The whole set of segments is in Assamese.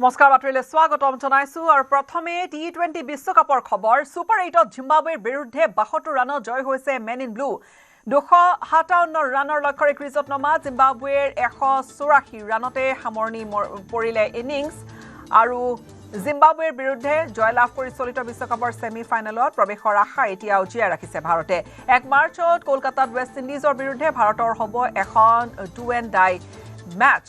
নমস্কাৰ বাতৰিলৈ স্বাগতম জনাইছো আৰু প্ৰথমে টি20 বিশ্বকাপৰ খবৰ সুপাৰ 8ত জিম্বাবৱেৰ বিৰুদ্ধে 72 ৰানত জয় হৈছে মেন ইন ব্লু 257 ৰানৰ লক্ষ্যৰে ক্ৰিজত নমা জিম্বাবৱেৰ 184 ৰানতে সামৰণি পৰিলে ইনিংছ আৰু জিম্বাবৱেৰ বিৰুদ্ধে জয়লাভ কৰি চলিত বিশ্বকাপৰ সেমি ফাইনেলত প্ৰৱেশৰ আশা এতিয়াও জীয়াই ৰাখিছে ভাৰতে 1 মাৰ্চত কলকাতাত ৱেষ্ট ইণ্ডিজৰ বিৰুদ্ধে ভাৰতৰ হ'ব এখন ডু এণ্ড ডাই মেচ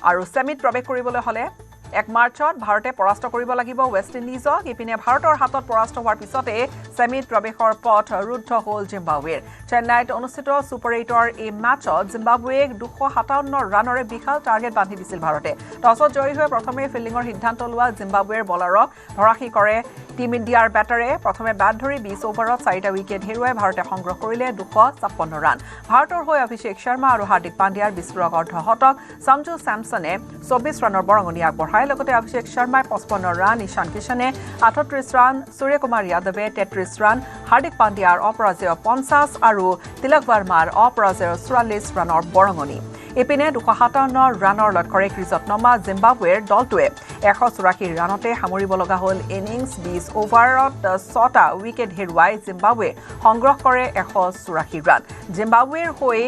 আৰু সেমিত প্ৰৱেশ কৰিবলৈ হলে 1 মাৰ্চত ভাৰতে পৰাস্ত কৰিব লাগিব ৱেষ্ট ইণ্ডিজক ইপিনে ভাৰতৰ হাতত পৰাস্ত হোৱাৰ পিছতে সেমিত প্ৰৱেশৰ পথ ৰুদ্ধ হ'ল জিম্বাবৱেৰ চেন্নাইত অনুষ্ঠিত সুপাৰ 8ৰ এই মেচত জিম্বাবৱেক 257 ৰানৰে বিশাল টাৰ্গেট বান্ধি দিছিল ভাৰতে টছত জয়ী হৈ প্ৰথমে ফিল্ডিঙৰ সিদ্ধান্ত লোৱা জিম্বাবৱেৰ বলাৰক ধৰাশী কৰে টিম ইণ্ডিয়াৰ বেটাৰে প্ৰথমে বেট ধৰি 20 অভাৰত 4টা উইকেট হেৰুৱাই ভাৰতে সংগ্ৰহ কৰিলে 256 ৰান ভাৰতৰ হৈ অভিষেক শৰ্মা আৰু হাৰ্দিক পাণ্ডিয়াৰ বিস্ফোৰক অৰ্ধশতক সঞ্জু স্যামছনে 24 ৰানৰ বৰঙণি আগবঢ়ায় লগতে অভিষেক শৰ্মাই 55 ৰান ঈশান কিষণে 38 ৰান সূৰ্যকুমাৰ যাদৱে 33 ৰান হাৰ্দিক পাণ্ডিয়াৰ অপৰাজেয় 50 আৰু তিলক ভাৰ্মাৰ অপৰাজেয় 44 ৰানৰ বৰঙণি ইপিনে 257 ৰানৰ লক্ষ্যৰে ক্ৰিজত নমা জিম্বাবৱেৰ দলটোৱে 184 ৰানতে সামৰিব লগা হ'ল ইনিংছ 20 অভাৰত 6টা উইকেট হেৰুৱাই জিম্বাবৱে সংগ্ৰহ কৰে 184 ৰান জিম্বাবৱেৰ হৈ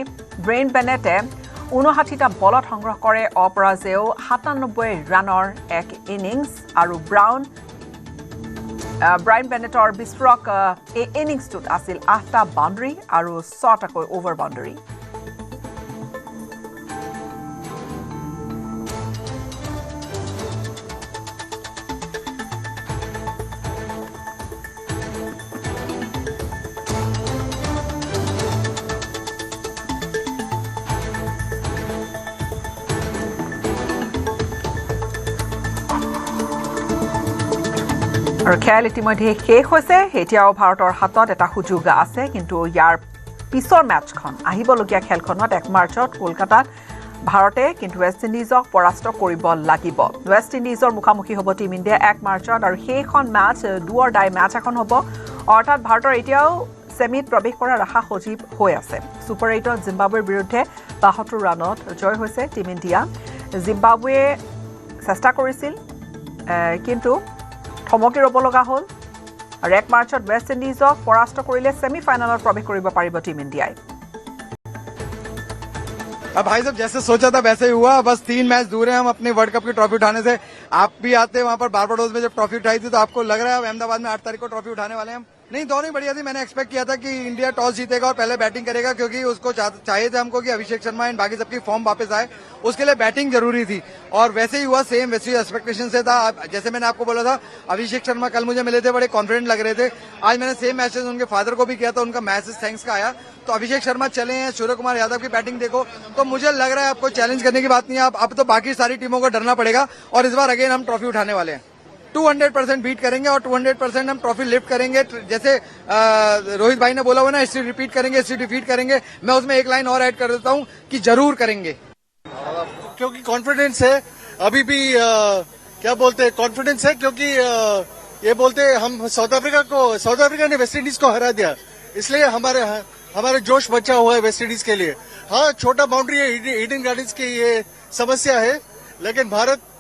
ব্ৰেইন বেনেটে 59টা বলত সংগ্ৰহ কৰে অপৰাজেয় 97 ৰানৰ এক ইনিংছ আৰু ব্ৰাইন বেনেটৰ বিস্ফোৰক এই ইনিংছটোত আছিল 8টা বাউণ্ডাৰী আৰু 6টাকৈ অভাৰ বাউণ্ডাৰী আৰু খেল ইতিমধ্যে শেষ হৈছে এতিয়াও ভাৰতৰ হাতত এটা সুযোগ আছে কিন্তু ইয়াৰ পিছৰ মেচখন আহিবলগীয়া খেলখনত 1 মাৰ্চত কলকাতাত ভাৰতে কিন্তু ৱেষ্ট ইণ্ডিজক পৰাস্ত কৰিব লাগিব ৱেষ্ট ইণ্ডিজৰ মুখামুখি হ'ব টিম ইণ্ডিয়া 1 মাৰ্চত আৰু সেইখন match do or die match এখন হ'ব অৰ্থাৎ ভাৰতৰ এতিয়াও সেমিত প্ৰৱেশ কৰাৰ আশা সজীৱ হৈ আছে সুপাৰ 8ত জিম্বাবৱেৰ বিৰুদ্ধে 72 ৰানত জয় হৈছে টিম ইণ্ডিয়া জিম্বাবৱে চেষ্টা কৰিছিল কিন্তু থমকি ৰ'ব লগা হ'ল আৰু 1 মাৰ্চত ৱেষ্ট ইণ্ডিজক পৰাস্ত কৰিলে সেমি ফাইনেলত প্ৰৱেশ কৰিব পাৰিব টিম ইণ্ডিয়াই अब भाई साहब जैसे सोचा था वैसे ही हुआ बस 3 मैच दूर हैं हम अपने वर्ल्ड कप की ट्रॉफी उठाने से आप भी आते वहां पर बारबाडोस में जब ट्रॉफी उठाई थी तो आपको लग रहा है अहमदाबाद में 8 तारीख को ट्रॉफी उठाने वाले हैं हम नहीं दोनों ही बढ़िया थी मैंने एक्सपेक्ट किया था कि इंडिया टॉस जीतेगा और पहले बैटिंग करेगा क्योंकि उसको चाहिए था हमको कि अभिषेक शर्मा एंड बाकी सबकी फॉर्म वापस आए उसके लिए बैटिंग जरूरी थी और वैसे ही हुआ सेम वैसे ही एक्सपेक्टेशन से था जैसे मैंने आपको बोला था अभिषेक शर्मा कल मुझे मिले थे बड़े कॉन्फिडेंट लग रहे थे आज मैंने सेम मैसेज उनके फादर को भी किया था उनका मैसेज थैंक्स का आया तो अभिषेक शर्मा चले हैं सूर्यकुमार यादव की बैटिंग देखो तो मुझे लग रहा है आपको चैलेंज करने की बात नहीं है अब तो बाकी सारी टीमों को डरना पड़ेगा और इस बार अगेन हम ट्रॉफी उठाने वाले हैं 200% बीट करेंगे और 200% हम ट्रॉफी लिफ्ट करेंगे जैसे रोहित भाई ने बोला हुआ ना हिस्ट्री रिपीट करेंगे हिस्ट्री डिफीट करेंगे मैं उसमें एक लाइन और ऐड कर देता हूं कि जरूर करेंगे क्योंकि कॉन्फिडेंस है अभी भी क्या बोलते हैं कॉन्फिडेंस है क्योंकि ये बोलते हैं हम साउथ अफ्रीका ने वेस्ट इंडीज को हरा दिया इसलिए हमारे जोश बचा हुआ है वेस्ट इंडीज के लिए हाँ छोटा बाउंड्री है ईडन गार्डन्स की ये समस्या है लेकिन भारत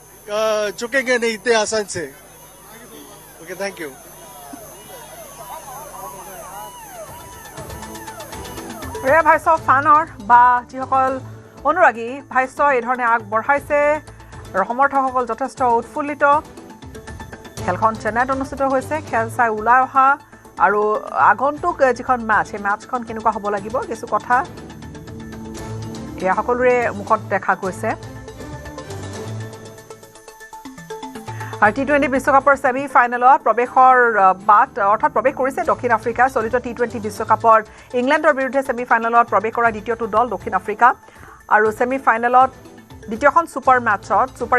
चुकेंगे नहीं इतने आसान से ओके थैंक यू ৰে ভাষ্য ফানৰ বা যিসকল অনুৰাগী ভাষ্য এই ধৰণে আগবঢ়াইছে আৰু সমৰ্থকসকল যথেষ্ট উৎফুল্লিত খেলখন চেন্নাইত অনুষ্ঠিত হৈছে খেল চাই ওলাই অহা আৰু আগন্তুক যিখন মেচ সেই মেচখন কেনেকুৱা হ'ব লাগিব কিছু কথা এয়া সকলোৰে মুখত দেখা গৈছে আৰু টি20 বিশ্বকাপৰ সেমি ফাইনেলত প্ৰৱেশৰ বাট অৰ্থাৎ প্ৰৱেশ কৰিছে দক্ষিণ আফ্ৰিকা চলিত টি20 বিশ্বকাপৰ ইংলেণ্ডৰ বিৰুদ্ধে সেমি ফাইনেলত প্ৰৱেশ কৰা দ্বিতীয়টো দল দক্ষিণ আফ্ৰিকা আৰু সেমি ফাইনেলত দ্বিতীয়খন সুপাৰ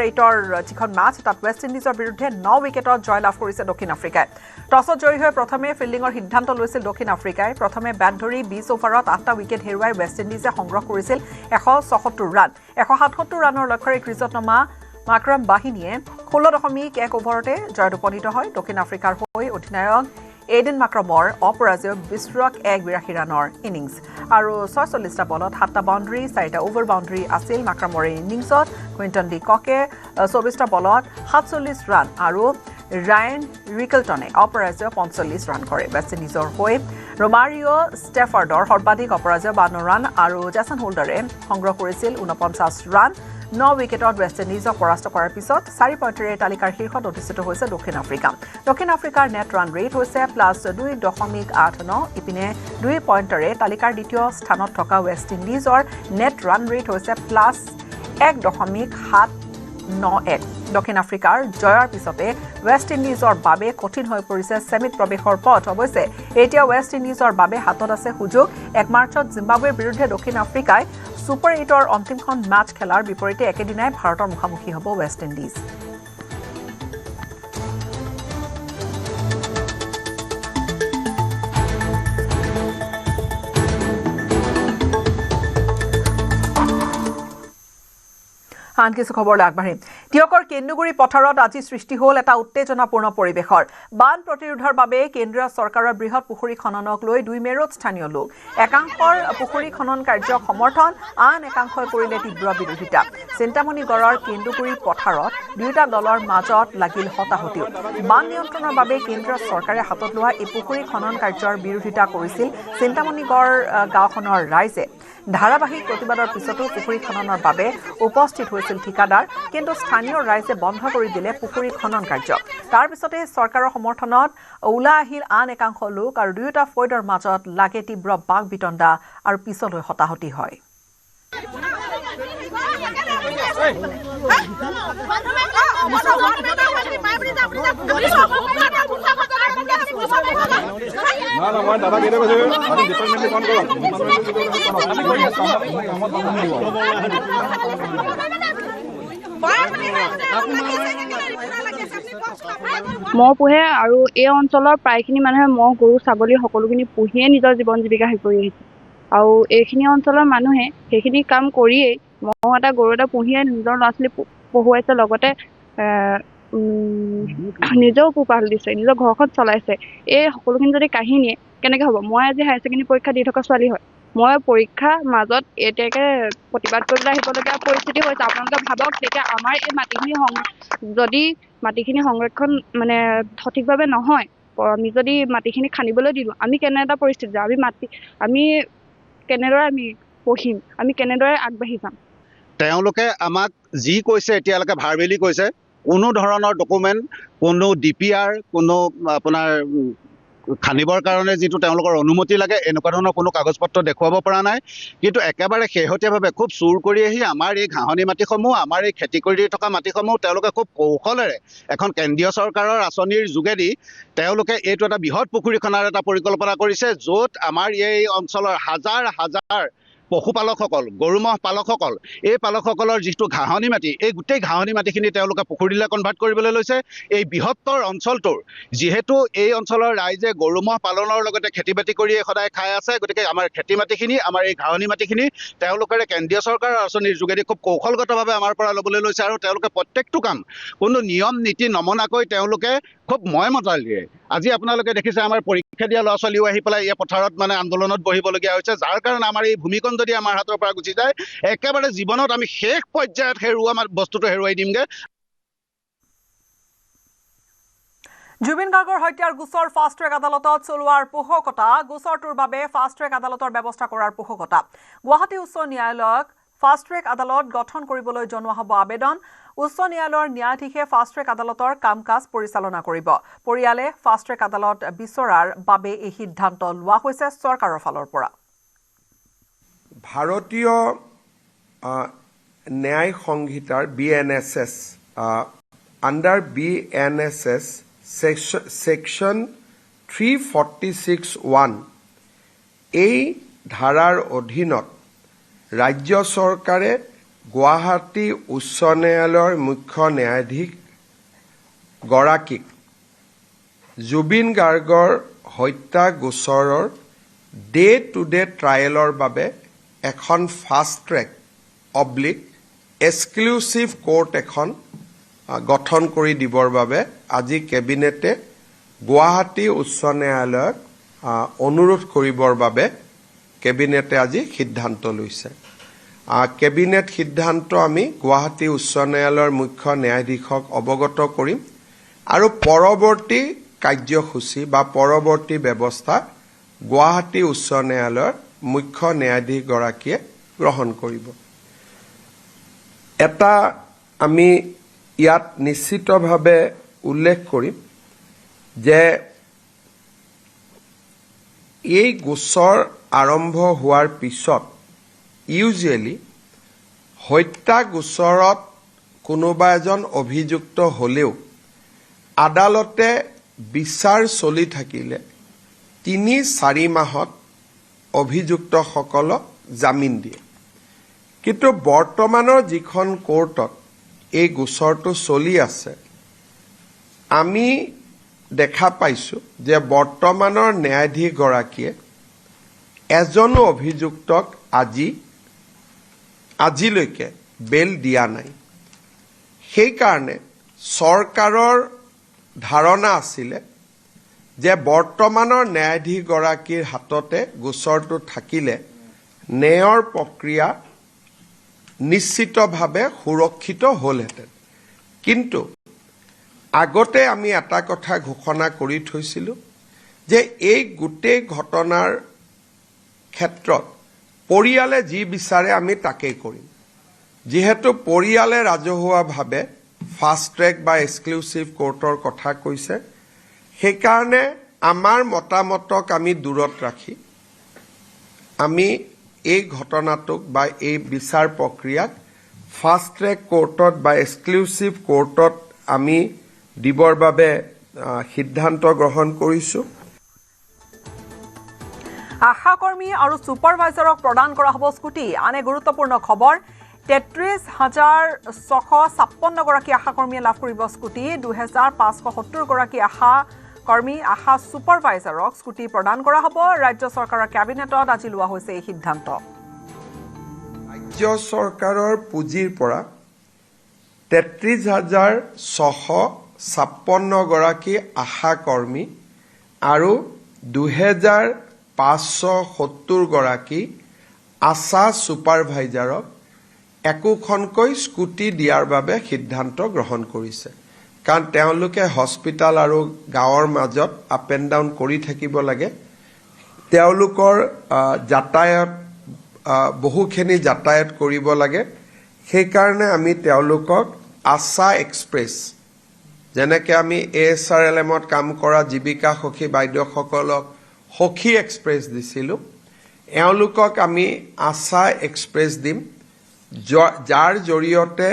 8ৰ যিখন মেচ তাত ৱেষ্ট ইণ্ডিজৰ বিৰুদ্ধে 9 উইকেটত জয়লাভ কৰিছে দক্ষিণ আফ্ৰিকাই টছত জয়ী হৈ প্ৰথমে ফিল্ডিঙৰ সিদ্ধান্ত লৈছিল দক্ষিণ আফ্ৰিকাই প্ৰথমে বেট ধৰি 20 অভাৰত 8টা উইকেট হেৰুৱাই ৱেষ্ট ইণ্ডিজে সংগ্ৰহ কৰিছিল 177 ৰান 177 ৰানৰ লক্ষ্যৰে ক্ৰিজত নমা মাকৰাম বাহিনীয়ে 16.1 অভাৰতে জয়ত উপনীত হয় দক্ষিণ আফ্ৰিকাৰ হৈ অধিনায়ক এইডেন মাক্ৰমৰ অপৰাজয়ক বিস্ফোৰক 182 ৰানৰ ইনিংছ আৰু 46টা বলত 7টা বাউণ্ডাৰী 4টা অভাৰ বাউণ্ডাৰী আছিল মাক্ৰমৰ ইনিংছত কুইণ্টন ডি ককে 24টা বলত 47 ৰান আৰু ৰায়ান ৰিকলটনে অপৰাজয় 45 ৰান কৰে ৱেষ্ট ইণ্ডিজৰ হৈ ৰোমাৰিঅ' ষ্টেফাৰ্ডৰ সৰ্বাধিক অপৰাজয় 52 ৰান আৰু জেছন হোল্ডাৰে সংগ্ৰহ কৰিছিল 49 ৰান 9 উইকেটত ৱেষ্ট ইণ্ডিজক পৰাস্ত কৰাৰ পিছত 4 পইণ্টেৰে তালিকাৰ শীৰ্ষত অধিষ্ঠিত হৈছে দক্ষিণ আফ্ৰিকা দক্ষিণ আফ্ৰিকাৰ নেট ৰান ৰেট হৈছে +2.89 ইপিনে 2 পইণ্টেৰে তালিকাৰ দ্বিতীয় স্থানত থকা ৱেষ্ট ইণ্ডিজৰ নেট ৰান ৰেট হৈছে +1.791 দক্ষিণ আফ্ৰিকাৰ জয়ৰ পিছতে ৱেষ্ট ইণ্ডিজৰ বাবে কঠিন হৈ পৰিছে ছেমিত প্ৰৱেশৰ পথ অৱশ্যে এতিয়া ৱেষ্ট ইণ্ডিজৰ বাবে হাতত আছে সুযোগ 1 মাৰ্চত জিম্বাবৱেৰ বিৰুদ্ধে দক্ষিণ আফ্ৰিকাই সুপাৰ 8ৰ অন্তিমখন মেচ খেলাৰ বিপৰীতে একেদিনাই ভাৰতৰ মুখামুখি হ'ব ৱেষ্ট ইণ্ডিজ আন কিছু খবৰলৈ আগবাঢ়িম টিয়কৰ কেন্দুগুৰি পথাৰত আজি সৃষ্টি হ'ল এটা উত্তেজনাপূৰ্ণ পৰিৱেশৰ বান প্ৰতিৰোধৰ বাবে কেন্দ্ৰীয় চৰকাৰৰ বৃহৎ পুখুৰী খননক লৈ 2 মেৰত স্থানীয় লোক একাংশৰ পুখুৰী খনন কাৰ্যক সমৰ্থন আন একাংশই কৰিলে তীব্ৰ বিৰোধিতা চিন্তামণিগড়ৰ কেন্দুগুৰি পথাৰত দুয়োটা দলৰ মাজত লাগিল হতাহতি বান নিয়ন্ত্ৰণৰ বাবে কেন্দ্ৰীয় চৰকাৰে হাতত লোৱা এই পুখুৰী খনন কাৰ্যৰ বিৰোধিতা কৰিছিল চিন্তামণিগড় গাঁওখনৰ ৰাইজে ধাৰাবাহিক প্ৰতিবাদৰ পিছতো পুখুৰী খননৰ বাবে উপস্থিত হৈছিল ঠিকাদাৰ কিন্তু স্থানীয় ৰাইজে বন্ধ কৰি দিলে পুখুৰী খনন কাৰ্য তাৰ পিছতে চৰকাৰৰ সমৰ্থনত ওলা আহিল আন একাংশ লোক আৰু দুয়োটা ফৈদৰ মাজত লাগে তীব্ৰ বাক বিতণ্ডা আৰু পিছলৈ হতাহতি হয় মই দাদা কেইটা কৈছে আপুনি ডিপাৰ্টমেণ্টে ফোন কৰক মহ পোহে আৰু এই অঞ্চলৰ প্ৰায়খিনি মানুহে মহ গৰু ছাগলী সকলোখিনি পুহিয়ে নিজৰ জীৱন জীৱিকা শেষ কৰি আহিছে আৰু এইখিনি অঞ্চলৰ মানুহে সেইখিনি কাম কৰিয়েই মহ এটা গৰু এটা পুহিয়ে নিজৰ ল'ৰা ছোৱালী পঢ়ুৱাইছে লগতে নিজেও পোহপাল দিছে নিজৰ ঘৰখন চলাইছে এই সকলোখিনি যদি কাহিনীয়ে কেনেকৈ হ'ব মই আজি হায়াৰ ছেকেণ্ডেৰী পৰীক্ষা দি থকা ছোৱালী হয় মই পৰীক্ষাৰ মাজত এতিয়াকে প্ৰতিবাদ কৰিবলৈ আহিবলগীয়া পৰিস্থিতি হৈছে আপোনালোকে ভাবক তেতিয়া আমাৰ এই যদি মাটিখিনি সংৰক্ষণ মানে সঠিকভাৱে নহয় আমি যদি মাটিখিনি খান্দিবলৈ দিলোঁ আমি কেনে এটা পৰিস্থিতি আমি কেনেদৰে আমি পঢ়িম আমি কেনেদৰে আগবাঢ়ি যাম তেওঁলোকে আমাক যি কৈছে এতিয়ালৈকে ভাৰবেলি কৈছে কোনো ধৰণৰ ডকুমেণ্ট কোনো ডিপিআৰ কোনো আপোনাৰ খান্দিবৰ কাৰণে যিটো তেওঁলোকৰ অনুমতি লাগে এনেকুৱা ধৰণৰ কোনো কাগজ পত্ৰ দেখুৱাব পৰা নাই কিন্তু একেবাৰে শেহতীয়াভাৱে খুব চুৰ কৰি আহি আমাৰ এই ঘাঁহনি মাটিসমূহ আমাৰ এই খেতি কৰি থকা মাটিসমূহ তেওঁলোকে খুব কৌশলেৰে এখন কেন্দ্ৰীয় চৰকাৰৰ আঁচনিৰ যোগেদি তেওঁলোকে এইটো এটা বৃহৎ পুখুৰী খন্দাৰ এটা পৰিকল্পনা কৰিছে য'ত আমাৰ এই অঞ্চলৰ হাজাৰ হাজাৰ পশুপালকসকল গৰু ম'হ পালকসকল এই পালকসকলৰ যিটো ঘাঁহনি মাটি এই গোটেই ঘাঁহনি মাটিখিনি তেওঁলোকে পুখুৰীলৈ কনভাৰ্ট কৰিবলৈ লৈছে এই বৃহত্তৰ অঞ্চলটোৰ যিহেতু এই অঞ্চলৰ ৰাইজে গৰু ম'হ পালনৰ লগতে খেতি বাতি কৰিয়ে সদায় খাই আছে গতিকে আমাৰ খেতি মাটিখিনি আমাৰ এই ঘাঁহনি মাটিখিনি তেওঁলোকে কেন্দ্ৰীয় চৰকাৰৰ আঁচনিৰ যোগেদি খুব কৌশলগতভাৱে আমাৰ পৰা ল'বলৈ লৈছে আৰু তেওঁলোকে প্ৰত্যেকটো কাম কোনো নিয়ম নীতি নমনাকৈ তেওঁলোকে খুব ময়মতালিৰে আজি আপোনালোকে দেখিছে আমাৰ পৰীক্ষা দিয়া ল'ৰা ছোৱালীও আহি পেলাই এই পথাৰত মানে আন্দোলনত বহিবলগীয়া হৈছে যাৰ কাৰণে আমাৰ এই ভূমিকণ যদি আমাৰ হাতৰ পৰা গুচি যায় একেবাৰে জীৱনত আমি শেষ পৰ্যায়ত আমাৰ বস্তুটো হেৰুৱাই দিমগে জুবিন গাৰ্গৰ হত্যাৰ গোচৰ ফাষ্ট ট্ৰেক আদালতত চলোৱাৰ পোষকতা গোচৰটোৰ বাবে ফাষ্ট ট্ৰেক আদালতৰ ব্যৱস্থা কৰাৰ পোষকতা গুৱাহাটী উচ্চ ন্যায়ালয়ক ফাষ্ট ট্ৰেক আদালত গঠন কৰিবলৈ জনোৱা হ'ব আবেদন উচ্চ ন্যায়ালয়ৰ ন্যায়াধীশে ফাষ্ট ট্ৰেক আদালতৰ কাম কাজ পৰিচালনা কৰিব পৰিয়ালে ফাষ্ট ট্ৰেক আদালত বিচৰাৰ বাবে এই সিদ্ধান্ত লোৱা হৈছে চৰকাৰৰ ফালৰ পৰা ভাৰতীয় ন্যায় সংহিতাৰ BNSS আণ্ডাৰ BNSS সেকশন 346(1) এই ধাৰাৰ অধীনত ৰাজ্য চৰকাৰে গুৱাহাটী উচ্চ ন্যায়ালয়ৰ মুখ্য ন্যায়াধীশ গৰাকীক জুবিন গাৰ্গৰ হত্যা গোচৰৰ ডে টু ডে ট্ৰায়েলৰ বাবে এখন ফাষ্ট ট্ৰেক এক্সক্লুচিভ কোৰ্ট এখন গঠন কৰি দিবৰ বাবে আজি কেবিনেটে গুৱাহাটী উচ্চ ন্যায়ালয়ক অনুৰোধ কৰিবৰ বাবে কেবিনেটে আজি সিদ্ধান্ত লৈছে। কেবিনেট সিদ্ধান্ত আমি গুৱাহাটী উচ্চ ন্যায়ালয়ৰ মুখ্য ন্যায়াধীশক অৱগত কৰিম আৰু পৰৱৰ্তী কাৰ্যসূচী বা পৰৱৰ্তী ব্যৱস্থা গুৱাহাটী উচ্চ ন্যায়ালয়ৰ মুখ্য ন্যায়াধীশগৰাকীয়ে গ্ৰহণ কৰিব। এটা আমি ইয়াত নিশ্চিতভাৱে উল্লেখ কৰিম যে এই গোচৰ আৰম্ভ হোৱাৰ পিছত ইউজুৱেলি হত্যা গোচৰত কোনোবা এজন অভিযুক্ত হ'লেও আদালতে বিচাৰ চলি থাকিলে ৩-৪ মাহত অভিযুক্তসকলক জামিন দিয়ে। কিন্তু বৰ্তমানৰ যিখন কোৰ্টত এই গোচৰটো চলি আছে, আমি দেখা পাইছোঁ যে বৰ্তমানৰ ন্যায়াধীশগৰাকীয়ে এজনো অভিযুক্তক আজিলৈকে বেল দিয়া নাই। সেইকাৰণে চৰকাৰৰ ধাৰণা আছিলে যে বৰ্তমানৰ ন্যায়াধীশগৰাকীৰ হাততে গোচৰটো থাকিলে ন্যায়ৰ প্ৰক্ৰিয়া নিশ্চিতভাৱে সুৰক্ষিত হ'লহেঁতেন। কিন্তু আগতে আমি এটা কথা ঘোষণা কৰি থৈছিলোঁ যে এই গোটেই ঘটনাৰ ক্ষেত্ৰত পৰিয়ালে যি বিচাৰে আমি তাকেই কৰিম। যিহেতু পৰিয়ালে ৰাজহুৱাভাৱে ফাষ্ট ট্ৰেক বা এক্সক্লুচিভ কোৰ্টৰ কথা কৈছে, সেইকাৰণে আমাৰ মতামতক আমি দূৰত ৰাখি আমি এই ঘটনাটোক বা এই বিচাৰ প্ৰক্ৰিয়াক ফাষ্ট ট্ৰেক কোৰ্টত বা এক্সক্লুচিভ কোৰ্টত আমি দিবৰ বাবে সিদ্ধান্ত গ্ৰহণ কৰিছোঁ। আশাকৰ্মী আৰু ছুপাৰভাইজাৰক প্ৰদান কৰা হ'ব স্কুটি। আনে গুৰুত্বপূৰ্ণ খবৰ, ৩৩,৬৫৬ গৰাকী আশাকৰ্মীয়ে লাভ কৰিব স্কুটি। ২,৫৭০ গৰাকী আশা ছুপাৰভাইজাৰক স্কুটি প্ৰদান কৰা হ'ব। ৰাজ্য চৰকাৰৰ কেবিনেটত আজি লোৱা হৈছে এই সিদ্ধান্ত। ৰাজ্য চৰকাৰৰ পুঁজিৰ পৰা ৩৩,৬৫৬ গৰাকী আশাকৰ্মী আৰু ২,৫৭০ গৰাকী আশা ছুপাৰভাইজাৰক একোখনকৈ স্কুটি দিয়াৰ বাবে সিদ্ধান্ত গ্ৰহণ কৰিছে। কাৰণ তেওঁলোকে হস্পিটেল আৰু গাঁৱৰ মাজত আপ এণ্ড ডাউন কৰি থাকিব লাগে। তেওঁলোকৰ যাতায়াত বহুখিনি যাতায়াত কৰিব লাগে। সেইকাৰণে আমি তেওঁলোকক আশা এক্সপ্ৰেছ, যেনেকৈ আমি ASRLMত কাম কৰা জীৱিকা সখী বাইদেউসকলক সখী এক্সপ্ৰেছ দিছিলোঁ, এওঁলোকক আমি আশা এক্সপ্ৰেছ দিম, যাৰ জৰিয়তে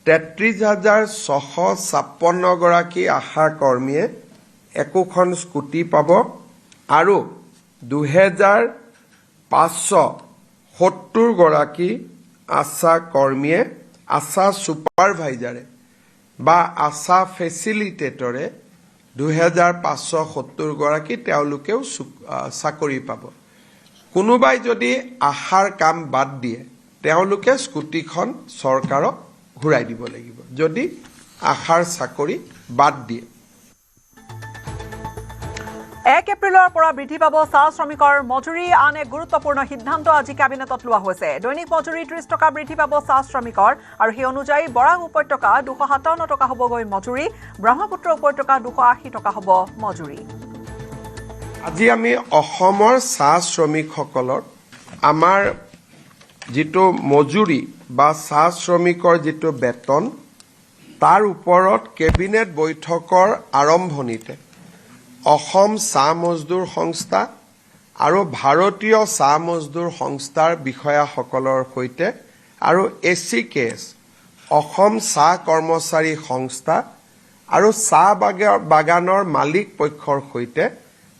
৩৩,৬৫৬ গৰাকী আশা কৰ্মীয়ে একোখন স্কুটি পাব আৰু ২,৫৭০ গৰাকী আশা কৰ্মীয়ে আশা ছুপাৰভাইজাৰে বা আশা ফেচিলিটেটৰে ২,৫৭০ গৰাকী তেওঁলোকেও চাকৰি পাব। কোনোবাই যদি আশাৰ কাম বাদ দিয়ে তেওঁলোকে স্কুটিখন চৰকাৰক ঘূৰাই দিব লাগিব যদি আশাৰ চাকৰি বাদ দিয়ে। ১ এপ্ৰিলৰ পৰা বৃদ্ধি পাব চাহ শ্ৰমিকৰ মজুৰি। আন এক গুৰুত্বপূৰ্ণ সিদ্ধান্ত আজি কেবিনেটত লোৱা হৈছে। দৈনিক মজুৰি ৩০ টকা বৃদ্ধি পাব চাহ শ্ৰমিকৰ আৰু সেই অনুযায়ী বৰাক উপত্যকা ২৫৭ টকা হ'বগৈ মজুৰি, ব্ৰহ্মপুত্ৰ উপত্যকা ২৮০ টকা হ'ব মজুৰি। আজি আমি অসমৰ চাহ শ্ৰমিকসকলৰ আমাৰ যিটো মজুৰি বা চাহ শ্ৰমিকৰ যিটো বেতন, তাৰ ওপৰত কেবিনেট বৈঠকৰ আৰম্ভণিতে অসম চাহ মজদুৰ সংস্থা আৰু ভাৰতীয় চাহ মজদুৰ সংস্থাৰ বিষয়াসকলৰ সৈতে আৰু ACKS অসম চাহ কৰ্মচাৰী সংস্থা আৰু চাহ বাগানৰ মালিক পক্ষৰ সৈতে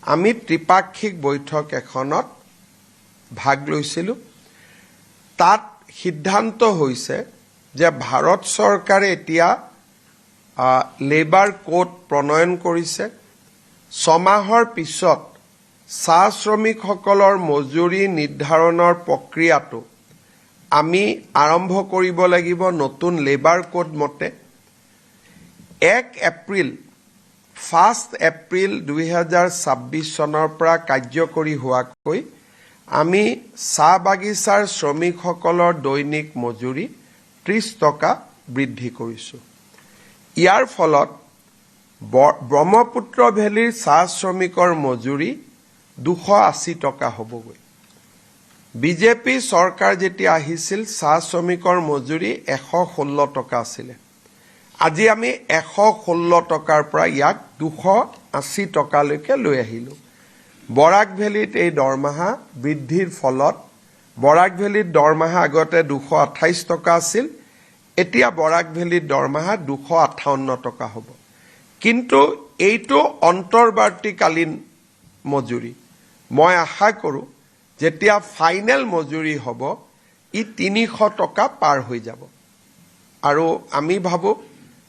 আমি ত্ৰিপাক্ষিক বৈঠক এখনত ভাগ লৈছিলোঁ। তাত সিদ্ধান্ত হৈছে যে ভাৰত চৰকাৰে এতিয়া লেবাৰ কোড প্ৰণয়ন কৰিছে। ৬ মাহৰ পিছত চাহ শ্ৰমিকসকলৰ মজুৰি নিৰ্ধাৰণৰ প্ৰক্ৰিয়াটো আমি আৰম্ভ কৰিব লাগিব নতুন লেবাৰ কোড মতে। ১ এপ্ৰিল 1 এপ্ৰিল 2026 চনৰ পৰা কাৰ্যকৰী হোৱাকৈ আমি চাহ বাগিচাৰ শ্ৰমিকসকলৰ দৈনিক মজুৰি 30 টকা বৃদ্ধি কৰিছোঁ। ইয়াৰ ফলত ব্ৰহ্মপুত্ৰ ভেলীৰ চাহ শ্ৰমিকৰ মজুৰি 280 টকা হ'বগৈ। বিজেপি চৰকাৰ যেতিয়া আহিছিল চাহ শ্ৰমিকৰ মজুৰি 116 টকা আছিলে। আজি আমি 116 টকাৰ পৰা ইয়াক 280 টকালৈকে লৈ আহিলোঁ। বৰাক ভেলীত এই দৰমহা বৃদ্ধিৰ ফলত বৰাক ভেলীত দৰমহা আগতে 228 টকা আছিল, এতিয়া বৰাক ভেলীত দৰমহা 258 টকা হ'ব। কিন্তু এইটো অন্তৰ্বৰ্তীকালীন মজুৰি। মই আশা কৰোঁ যেতিয়া ফাইনেল মজুৰি হ'ব ই 300 টকা পাৰ হৈ যাব। আৰু আমি ভাবোঁ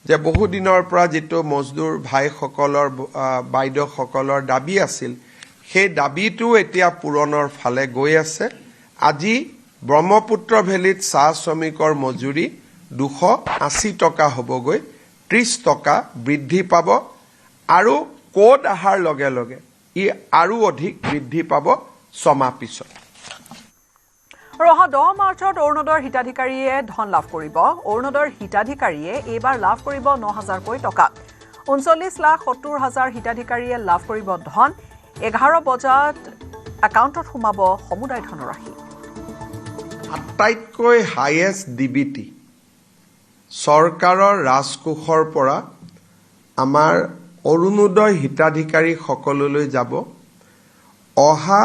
যে বহু দিনৰ পৰা যিটো মজদুৰ ভাইসকলৰ বাইদেউসকলৰ দাবী আছিল সেই দাবীটো এতিয়া পূৰণৰ ফালে গৈ আছে। আজি ব্ৰহ্মপুত্ৰ ভেলীত চাহ শ্ৰমিকৰ মজুৰি 280 টকা হ'বগৈ, 30 টকা বৃদ্ধি পাব আৰু কোড অহাৰ লগে লগে ই আৰু অধিক বৃদ্ধি পাব 6 মাহ পিছত। আৰু অহা 10 মাৰ্চত অৰুণোদয়ৰ হিতাধিকাৰীয়ে ধন লাভ কৰিব। অৰুণোদয়ৰ হিতাধিকাৰীয়ে এইবাৰ লাভ কৰিব 9,000কৈ টকা। 39,70,000 হিতাধিকাৰীয়ে লাভ কৰিব ধন। 11 বজাত একাউণ্টত সোমাব সমুদায় ধনৰাশি। আটাইতকৈ হাইয়েষ্ট ডিবিটি চৰকাৰৰ ৰাজকোষৰ পৰা আমাৰ অৰুণোদয় হিতাধিকাৰীসকললৈ যাব। অহা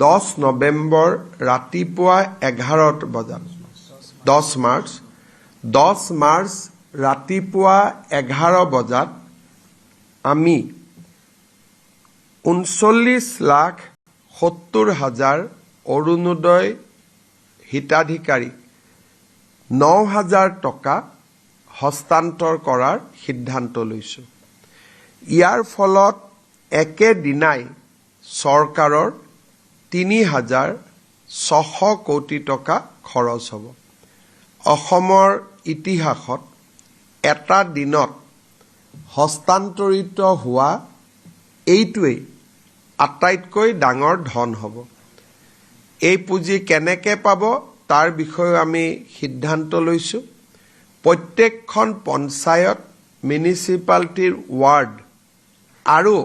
10 নৱেম্বৰ ৰাতিপুৱা 11 বজাত 10 মাৰ্চ ৰাতিপুৱা 11 বজাত আমি 39,70,000 অৰুণোদয় হিতাধিকাৰী 9,000 টকা হস্তান্তৰ কৰাৰ সিদ্ধান্ত লৈছোঁ। ইয়াৰ ফলত একেদিনাই চৰকাৰৰ 3,600 কোটি টকা খৰচ হ'ব। অসমৰ ইতিহাসত এটা দিনত হস্তান্তৰিত হোৱা এইটোৱেই আটাইতকৈ ডাঙৰ ধন হ'ব। এই পুঁজি কেনেকৈ পাব তাৰ বিষয়ে আমি সিদ্ধান্ত লৈছোঁ। প্ৰত্যেকখন পঞ্চায়ত, মিউনিচিপালিটিৰ ৱাৰ্ড আৰু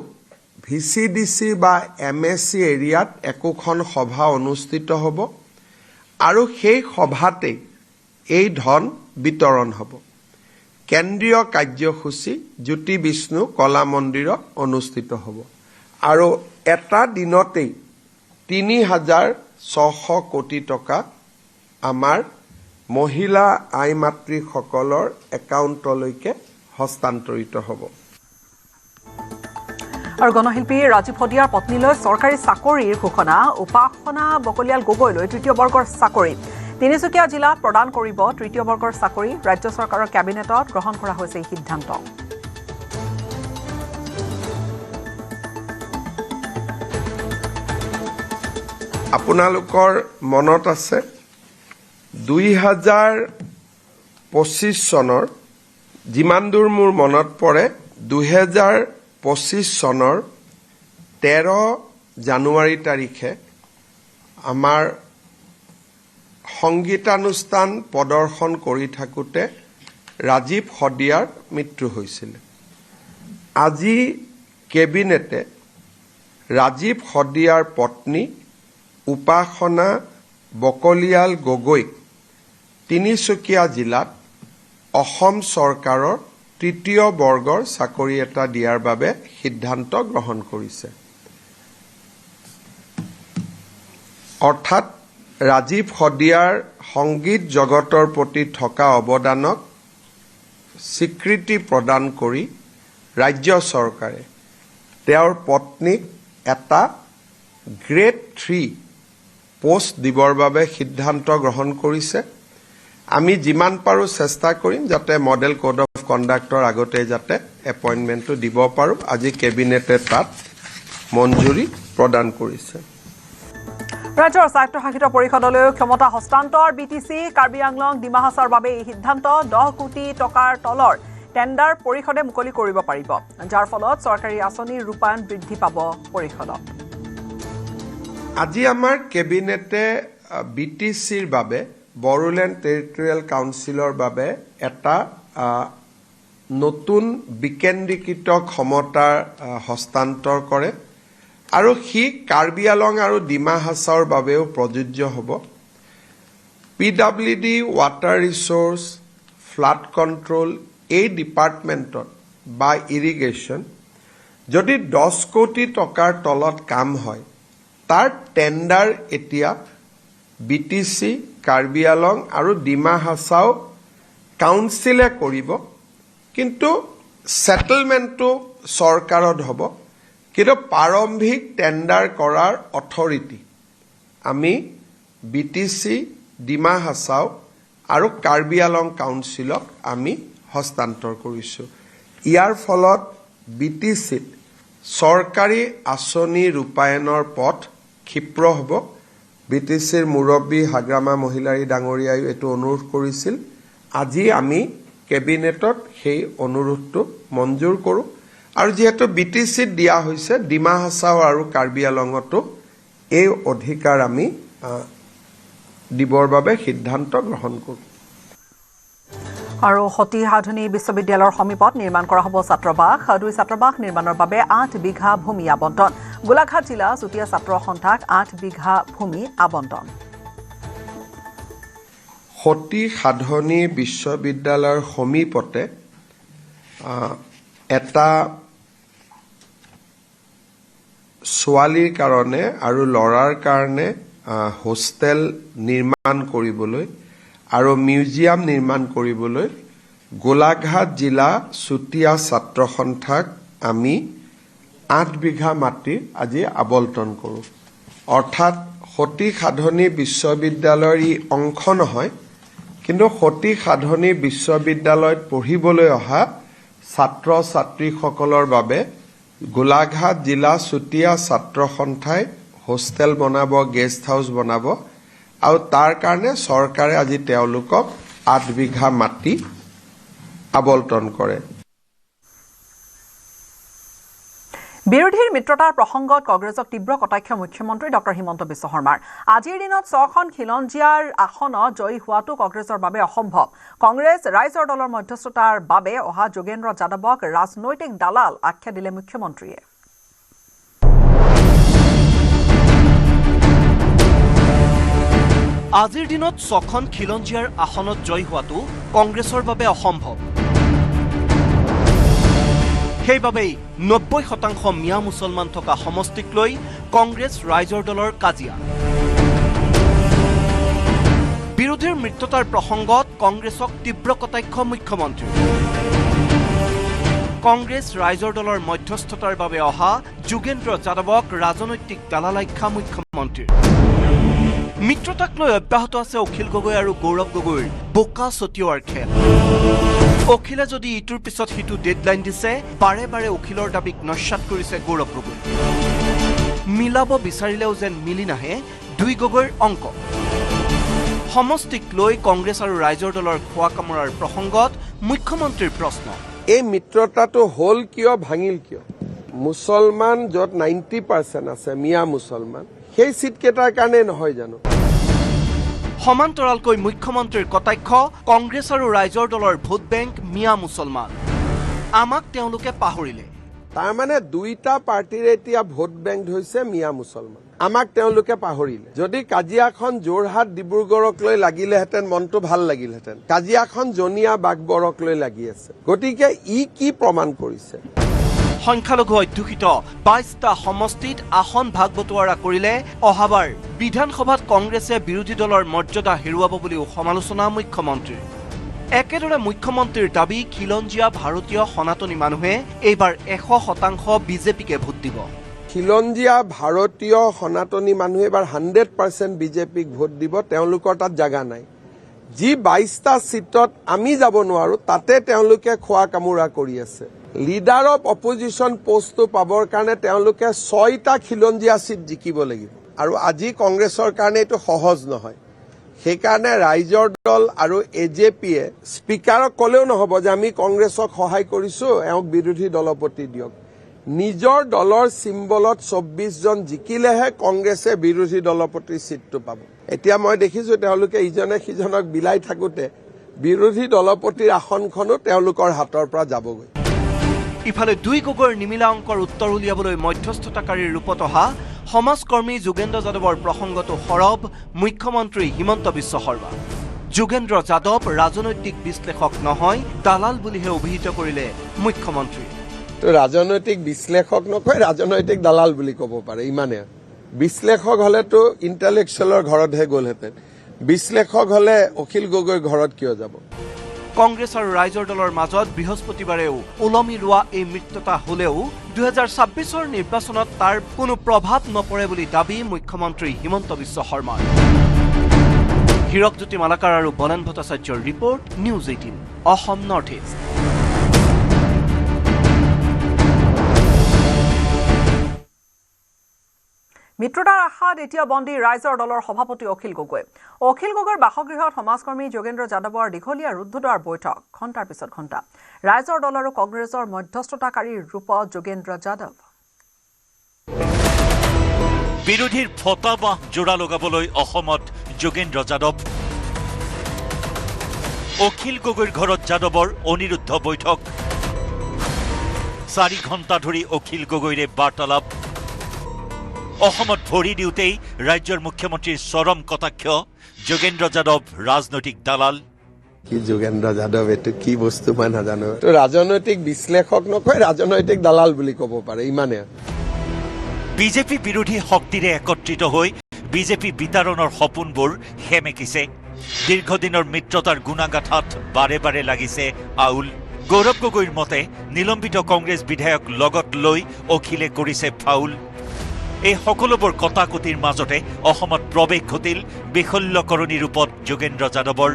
VCDC বা MSC এৰিয়াত একোখন সভা অনুষ্ঠিত হ'ব আৰু সেই সভাতেই এই ধন বিতৰণ হ'ব। কেন্দ্ৰীয় কাৰ্যসূচী জ্যোতি বিষ্ণু কলা মন্দিৰত অনুষ্ঠিত হ'ব আৰু এটা দিনতেই 3,600 কোটি টকা আমাৰ মহিলা আই মাতৃসকলৰ একাউণ্টলৈকে হস্তান্তৰিত হ'ব। আৰু গণশিল্পী ৰাজীৱ শদিয়াৰ পত্নীলৈ চৰকাৰী চাকৰিৰ ঘোষণা। উপাসনা বকলিয়াল গগৈলৈ 3য় বৰ্গৰ চাকৰি। তিনিচুকীয়া জিলাত প্ৰদান কৰিব 3য় বৰ্গৰ চাকৰি। ৰাজ্য চৰকাৰৰ কেবিনেটত গ্ৰহণ কৰা হৈছে এই সিদ্ধান্ত। আপোনালোকৰ মনত আছে 2025 চনৰ, যিমান দূৰ মোৰ মনত পৰে 2025 চনৰ 13 জানুৱাৰী তাৰিখে আমাৰ সংগীতানুষ্ঠান প্ৰদৰ্শন কৰি থাকোঁতে ৰাজীৱ শদিয়াৰ মৃত্যু হৈছিল। আজি কেবিনেটে ৰাজীৱ শদিয়াৰ পত্নী উপাসনা বকলিয়াল গগৈক তিনিচুকীয়া জিলাত অসম চৰকাৰৰ 3য় বৰ্গৰ চাকৰি এটা দিয়াৰ বাবে সিদ্ধান্ত গ্ৰহণ কৰিছে। অৰ্থাৎ ৰাজীৱ শদিয়াৰ সংগীত জগতৰ প্ৰতি থকা অৱদানক স্বীকৃতি প্ৰদান কৰি ৰাজ্য চৰকাৰে তেওঁৰ পত্নীক এটা গ্ৰেড 3 পোষ্ট দিবৰ বাবে সিদ্ধান্ত গ্ৰহণ কৰিছে। আমি যিমান পাৰোঁ চেষ্টা কৰিম যাতে মডেল কোড অফ কণ্ডাক্টৰ আগতে যাতে এপইণ্টমেণ্টটো দিব পাৰোঁ। আজি কেবিনেটে তাত মঞ্জুৰি প্ৰদান কৰিছে। ৰাজ্যৰ স্বায়ত্তশাসিত পৰিষদলৈও ক্ষমতা হস্তান্তৰ। BTC কাৰ্বি আংলং ডিমা হাছাওৰ বাবে এই সিদ্ধান্ত। 10 কোটি টকাৰ তলৰ টেণ্ডাৰ পৰিষদে মুকলি কৰিব পাৰিব, যাৰ ফলত চৰকাৰী আঁচনিৰ ৰূপায়ণ বৃদ্ধি পাব পৰিষদত। আজি আমাৰ কেবিনেটে BTCৰ বাবে বড়োলেণ্ড টেৰিটৰিয়েল কাউন্সিলৰ বাবে এটা নতুন বিকেন্দ্ৰীকৃত ক্ষমতাৰ হস্তান্তৰ কৰে আৰু সি কাৰ্বি আলং আৰু ডিমা হাছাওৰ বাবেও প্ৰযোজ্য হ'ব। PWD, water resource, flood control এই ডিপাৰ্টমেণ্টত বা ইৰিগেশ্যন যদি 10 কোটি টকাৰ তলত কাম হয়, তাৰ টেণ্ডাৰ এতিয়া BTC, কাৰ্বি আলং আৰু ডিমা হাছাও কাউন্সিলে কৰিব, কিন্তু সেটেলমেন্টটো চৰকাৰত হ'ব। কিন্তু প্ৰাৰম্ভিক টেণ্ডাৰ কৰাৰ অথৰিটি আমি BTC, ডিমা হাছাও আৰু কাৰ্বি আলং কাউন্সিলক আমি হস্তান্তৰ কৰিছোঁ। ইয়াৰ ফলত BTCত চৰকাৰী আঁচনি ৰূপায়ণৰ পথ ক্ষিপ্ৰ হ'ব। BTCৰ মুৰব্বী হাগ্ৰামা মহিলাৰী ডাঙৰীয়াই এইটো অনুৰোধ কৰিছিল। আজি আমি কেবিনেটত সেই অনুৰোধটো মঞ্জুৰ কৰোঁ আৰু যেহেতু BTCত দিয়া হৈছে, ডিমা হাছাও আৰু কাৰ্বি আলঙতো এই অধিকাৰ আমি দিবৰ বাবে সিদ্ধান্ত গ্ৰহণ কৰোঁ। আৰু সতী সাধনী বিশ্ববিদ্যালয়ৰ সমীপত নিৰ্মাণ কৰা হ'ব ছাত্ৰবাস। 2 ছাত্ৰবাস নিৰ্মাণৰ বাবে 8 বিঘা ভূমি আবণ্টন। গোলাঘাট জিলা চুতীয়া ছাত্ৰ সন্থাক 8 বিঘা ভূমি আবণ্টন। সতী সাধনী বিশ্ববিদ্যালয়ৰ সমীপতে এটা ছোৱালীৰ কাৰণে আৰু ল'ৰাৰ কাৰণে হোষ্টেল নিৰ্মাণ কৰিবলৈ আৰু মিউজিয়াম নিৰ্মাণ কৰিবলৈ গোলাঘাট জিলা চুতীয়া ছাত্ৰ সন্থাক আমি 8 বিঘা মাটি আজি আবণ্টন কৰোঁ। অৰ্থাৎ সতী সাধনী বিশ্ববিদ্যালয়ৰ ই অংশ নহয়, কিন্তু সতী সাধনী বিশ্ববিদ্যালয়ত পঢ়িবলৈ অহা ছাত্ৰ ছাত্ৰীসকলৰ বাবে গোলাঘাট জিলা চুতীয়া ছাত্ৰ সন্থাই হোষ্টেল বনাব, গেষ্ট হাউচ বনাব আৰু তাৰ কাৰণে চৰকাৰে আজি তেওঁলোকক 8 বিঘা মাটি আবণ্টন কৰে। বিৰোধীৰ মিত্ৰতাৰ প্ৰসংগত কংগ্ৰেছক তীব্ৰ কটাক্ষ মুখ্যমন্ত্ৰী ডক্টৰ হিমন্ত বিশ্ব শৰ্মাৰ। আজিৰ দিনত 6খন খিলঞ্জীয়াৰ আসনত জয়ী হোৱাটো কংগ্ৰেছৰ বাবে অসম্ভৱ। কংগ্ৰেছ ৰাইজৰ দলৰ মধ্যস্থতাৰ বাবে অহা যোগেন্দ্ৰ যাদৱক ৰাজনৈতিক দালাল আখ্যা দিলে মুখ্যমন্ত্ৰীয়ে। আজিৰ দিনত 6খন খিলঞ্জীয়াৰ আসনত জয়ী হোৱাটো কংগ্ৰেছৰ বাবে অসম্ভৱ। সেইবাবেই 90% মিয়া মুছলমান থকা সমষ্টিক লৈ কংগ্ৰেছ ৰাইজৰ দলৰ কাজিয়া। বিৰোধীৰ মিত্ৰতাৰ প্ৰসংগত কংগ্ৰেছক তীব্ৰ কটাক্ষ মুখ্যমন্ত্ৰী। কংগ্ৰেছ ৰাইজৰ দলৰ মধ্যস্থতাৰ বাবে অহা যোগেন্দ্ৰ যাদৱক ৰাজনৈতিক দালাল আখ্যা মুখ্যমন্ত্ৰীৰ। মিত্ৰতাক লৈ অব্যাহত আছে অখিল গগৈ আৰু গৌৰৱ গগৈৰ বোকা ছটিওৱাৰ খেল। অখিলে যদি ইটোৰ পিছত সিটো ডেডলাইন দিছে, বাৰে বাৰে অখিলৰ দাবীক নস্যাৎ কৰিছে গৌৰৱ গগৈ। মিলাব বিচাৰিলেও যেন মিলি নাহে 2 গগৈৰ অংক। সমষ্টিক লৈ কংগ্ৰেছ আৰু ৰাইজৰ দলৰ খোৱা কামৰাৰ প্ৰসংগত মুখ্যমন্ত্ৰীৰ প্ৰশ্ন। এই মিত্ৰতাটো হ'ল কিয়, ভাঙিল কিয়? মুছলমান য'ত 90% আছে মিয়া মুছলমান, সেই চিট কেইটাৰ কাৰণে নহয় জানো? সমান্তৰালকৈ মুখ্যমন্ত্ৰীৰ কটাক্ষ, কংগ্ৰেছ আৰু ৰাইজৰ দলৰ ভোট বেংক মিয়া মুছলমান। আমাক তেওঁলোকে পাহৰিলে। তাৰমানে 2টা পাৰ্টিৰে এতিয়া ভোট বেংক হৈছে মিয়া মুছলমান। আমাক তেওঁলোকে পাহৰিলে। যদি কাজিয়াখন যোৰহাট ডিব্ৰুগড়ক লৈ লাগিলেহেঁতেন মনটো ভাল লাগিলহেঁতেন। কাজিয়াখন জনিয়া বাগবৰক লৈ লাগি আছে। গতিকে ই কি প্ৰমাণ কৰিছে? সংখ্যালঘু অধ্যুষিত 22টা সমষ্টিত আসন ভাগ বটোৱাৰা কৰিলে অহাবাৰ বিধানসভাত কংগ্ৰেছে বিৰোধী দলৰ মৰ্যাদা হেৰুৱাব বুলিও সমালোচনা মুখ্যমন্ত্ৰীৰ। একেদৰে মুখ্যমন্ত্ৰীৰ দাবী, খিলঞ্জীয়া ভাৰতীয় সনাতনী মানুহে এইবাৰ 100% বিজেপিকে ভোট দিব। খিলঞ্জীয়া ভাৰতীয় সনাতনী মানুহে এবাৰ 100% বিজেপিক ভোট দিব। তেওঁলোকৰ তাত জাগা নাই। যি 22টা চিটত আমি যাব নোৱাৰো, তাতে তেওঁলোকে খোৱা কামোৰা কৰি আছে। লিডাৰ অফ অপজিশ্যন পোষ্টটো পাবৰ কাৰণে তেওঁলোকে 6টা খিলঞ্জীয়া চিট জিকিব লাগিব। আৰু আজি কংগ্ৰেছৰ কাৰণে এইটো সহজ নহয়। সেইকাৰণে ৰাইজৰ দল আৰু এজেপিয়ে স্পীকাৰক ক'লেও নহ'ব যে আমি কংগ্ৰেছক সহায় কৰিছোঁ, এওঁক বিৰোধী দলপতি দিয়ক। নিজৰ দলৰ চিম্বলত 24 জন জিকিলেহে কংগ্ৰেছে বিৰোধী দলপতিৰ চিটটো পাব। এতিয়া মই দেখিছোঁ তেওঁলোকে ইজনে সিজনক বিলাই থাকোঁতে বিৰোধী দলপতিৰ আসনখনো তেওঁলোকৰ হাতৰ পৰা যাবগৈ। ইফালে দুই গগৈৰ নিমিলা অংকৰ উত্তৰ উলিয়াবলৈ মধ্যস্থতাকাৰীৰ ৰূপত অহা সমাজকৰ্মী যোগেন্দ্ৰ যাদৱৰ প্ৰসংগটো সৰব মুখ্যমন্ত্ৰী হিমন্ত বিশ্ব শৰ্মা। যোগেন্দ্ৰ যাদৱ ৰাজনৈতিক বিশ্লেষক নহয়, দালাল বুলিহে অভিহিত কৰিলে মুখ্যমন্ত্ৰী। ৰাজনৈতিক বিশ্লেষক নকয়, ৰাজনৈতিক দালাল বুলি ক'ব পাৰে, ইমানে। বিশ্লেষক হলেতো ইণ্টেলেকচুৱেলৰ ঘৰতহে গ'লহেঁতেন, বিশ্লেষক হলে অখিল গগৈৰ ঘৰত কিয় যাব? কংগ্ৰেছ আৰু ৰাইজৰ দলৰ মাজত বৃহস্পতিবাৰেও ওলমি ৰোৱা এই মিত্ৰতা হলেও 2026ৰ নিৰ্বাচনত তাৰ কোনো প্ৰভাৱ নপৰে বুলি দাবী মুখ্যমন্ত্ৰী হিমন্ত বিশ্ব শৰ্মাৰ। হীৰকজ্যোতি মালাকাৰ আৰু বলেন ভট্টাচাৰ্যৰ report, news 18 Assam north east. মিত্ৰতাৰ আশাত এতিয়া বন্দী ৰাইজৰ দলৰ সভাপতি অখিল গগৈ। অখিল গগৈৰ বাসগৃহত সমাজকৰ্মী যোগেন্দ্ৰ যাদৱৰ দীঘলীয়া ৰুদ্ধদ্বাৰ বৈঠক, ঘণ্টাৰ পিছত ঘণ্টা। ৰাইজৰ দল আৰু কংগ্ৰেছৰ মধ্যস্থতাকাৰীৰ ৰূপত যোগেন্দ্ৰ যাদৱ। বিৰোধীৰ ফটা বাহ জোৰা লগাবলৈ অসমত যোগেন্দ্ৰ যাদৱ। অখিল গগৈৰ ঘৰত যাদৱৰ অনিৰুদ্ধ বৈঠক। 4 ঘণ্টা ধৰি অখিল গগৈৰে বাৰ্তালাপ। অসমত ভৰি দিওঁতেই ৰাজ্যৰ মুখ্যমন্ত্ৰীৰ চৰম কটাক্ষ, যোগেন্দ্ৰ যাদৱ ৰাজনৈতিক দালাল। কি যোগেন্দ্ৰ যাদৱ এইটো কি বস্তু মই নাজানো। ৰাজনৈতিক বিশ্লেষক নকয়, ৰাজনৈতিক দালাল বুলি ক'ব পাৰে, ইমানে। বিজেপি বিৰোধী শক্তিৰে একত্ৰিত হৈ বিজেপি বিতাৰণৰ সপোনবোৰ সেমেকিছে। দীৰ্ঘদিনৰ মিত্ৰতাৰ গুণাগাথাত বাৰে বাৰে লাগিছে আউল। গৌৰৱ গগৈৰ মতে নিলম্বিত কংগ্ৰেছ বিধায়ক লগত লৈ অখিলে কৰিছে ফাউল। এই সকলোবোৰ কটাকটিৰ মাজতে অসমত প্ৰৱেশ ঘটিল বিশল্যকৰণী ৰূপত যোগেন্দ্ৰ যাদৱৰ।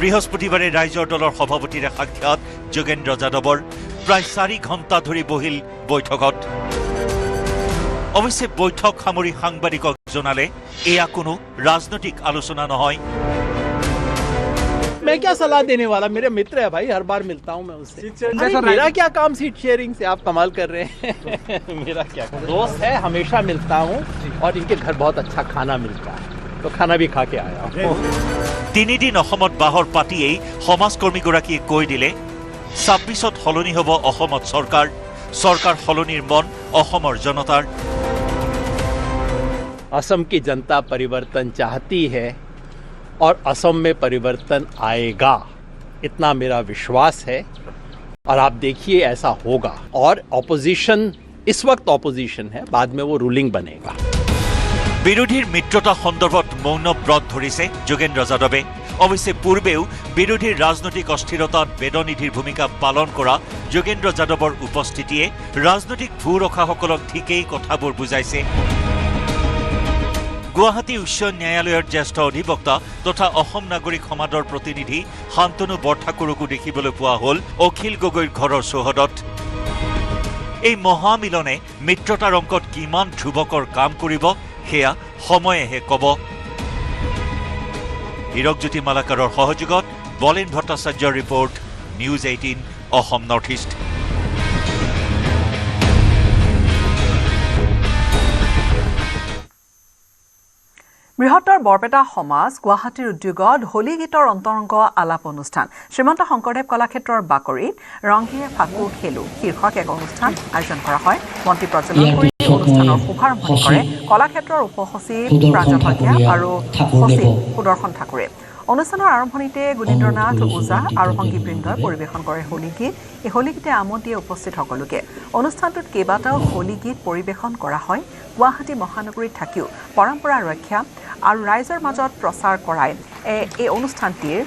বৃহস্পতিবাৰে ৰাইজৰ দলৰ সভাপতিৰে সাক্ষাৎ যোগেন্দ্ৰ যাদৱৰ। প্ৰায় 4 ঘণ্টা ধৰি বহিল বৈঠকত। অৱশ্যে বৈঠক সামৰি সাংবাদিকক জনালে এয়া কোনো ৰাজনৈতিক আলোচনা নহয়। मैं क्या सलाह देने वाला, मेरे मित्र है भाई, हर बार मिलता हूँ मैं उससे। मेरा क्या काम सीट शेयरिंग से, आप कमाल कर रहे हैं। मेरा क्या दोस्त है, हमेशा मिलता हूँ और इनके घर बहुत अच्छा खाना मिलता है, तो खाना भी खा के आया हूँ। 3 দিন অসমত বাহৰ পাতিয়েই সমাজকৰ্মীগৰাকীয়ে কৈ দিলে 26ত সলনি হ'ব অসমত চৰকাৰ, চৰকাৰ সলনিৰ মন অসমৰ জনতাৰ। असम की जनता परिवर्तन चाहती है और असम में परिवर्तन आएगा, इतना मेरा विश्वास है और आप देखिए ऐसा होगा। और ऑपोजिशन इस वक्त ऑपोजिशन है, बाद में वो रूलिंग बनेगा। বিৰোধীৰ মিত্ৰতা সন্দৰ্ভত মৌন ব্ৰত ধৰিছে যোগেন্দ্ৰ যাদৱে। অৱশ্যে পূৰ্বেও বিৰোধীৰ ৰাজনৈতিক অস্থিৰতাত বেদনিধিৰ ভূমিকা পালন কৰা যোগেন্দ্ৰ যাদৱৰ উপস্থিতিয়ে ৰাজনৈতিক ভূ ৰখাসকলক ঠিকেই কথাবোৰ বুজাইছে। গুৱাহাটী উচ্চ ন্যায়ালয়ৰ জ্যেষ্ঠ অধিবক্তা তথা অসম নাগৰিক সমাজৰ প্ৰতিনিধি শান্তনু বৰঠাকুৰকো দেখিবলৈ পোৱা হ'ল অখিল গগৈৰ ঘৰৰ চৌহদত। এই মহামিলনে মিত্ৰতাৰ অংকত কিমান ধ্ৰুৱকৰ কাম কৰিব সেয়া সময়েহে ক'ব। হীৰকজ্যোতি মালাকাৰৰ সহযোগত বলেন ভট্টাচাৰ্যৰ report, news 18 Assam north east. বৃহত্তৰ বৰপেটা সমাজ গুৱাহাটীৰ উদ্যোগত হোলী গীতৰ অন্তৰংগ আলাপ অনুষ্ঠান, শ্ৰীমন্ত শংকৰদেৱ কলাক্ষেত্ৰৰ বাকৰিত ৰংগীয়ে ফাকু খেলো শীৰ্ষক এক অনুষ্ঠান আয়োজন কৰা হয়। মন্ত্ৰী প্ৰজ্বলন কৰি অনুষ্ঠানৰ শুভাৰম্ভণি কৰে কলাক্ষেত্ৰৰ উপ সচিব প্ৰাঞ্জল শইকীয়া আৰু সচিব সুদৰ্শন ঠাকুৰে। অনুষ্ঠানৰ আৰম্ভণিতে গুণীন্দ্ৰনাথ ওজা আৰু সংগীতবৃন্দই পৰিৱেশন কৰে হোলী গীত। এই হোলী গীতে আমোদ দিয়ে উপস্থিত সকলোকে। অনুষ্ঠানটোত কেইবাটাও হোলী গীত পৰিৱেশন কৰা হয়। গুৱাহাটী মহানগৰীত থাকিও পৰম্পৰা ৰক্ষা আৰু ৰাইজৰ মাজত প্ৰচাৰ কৰাই এই অনুষ্ঠানটিৰ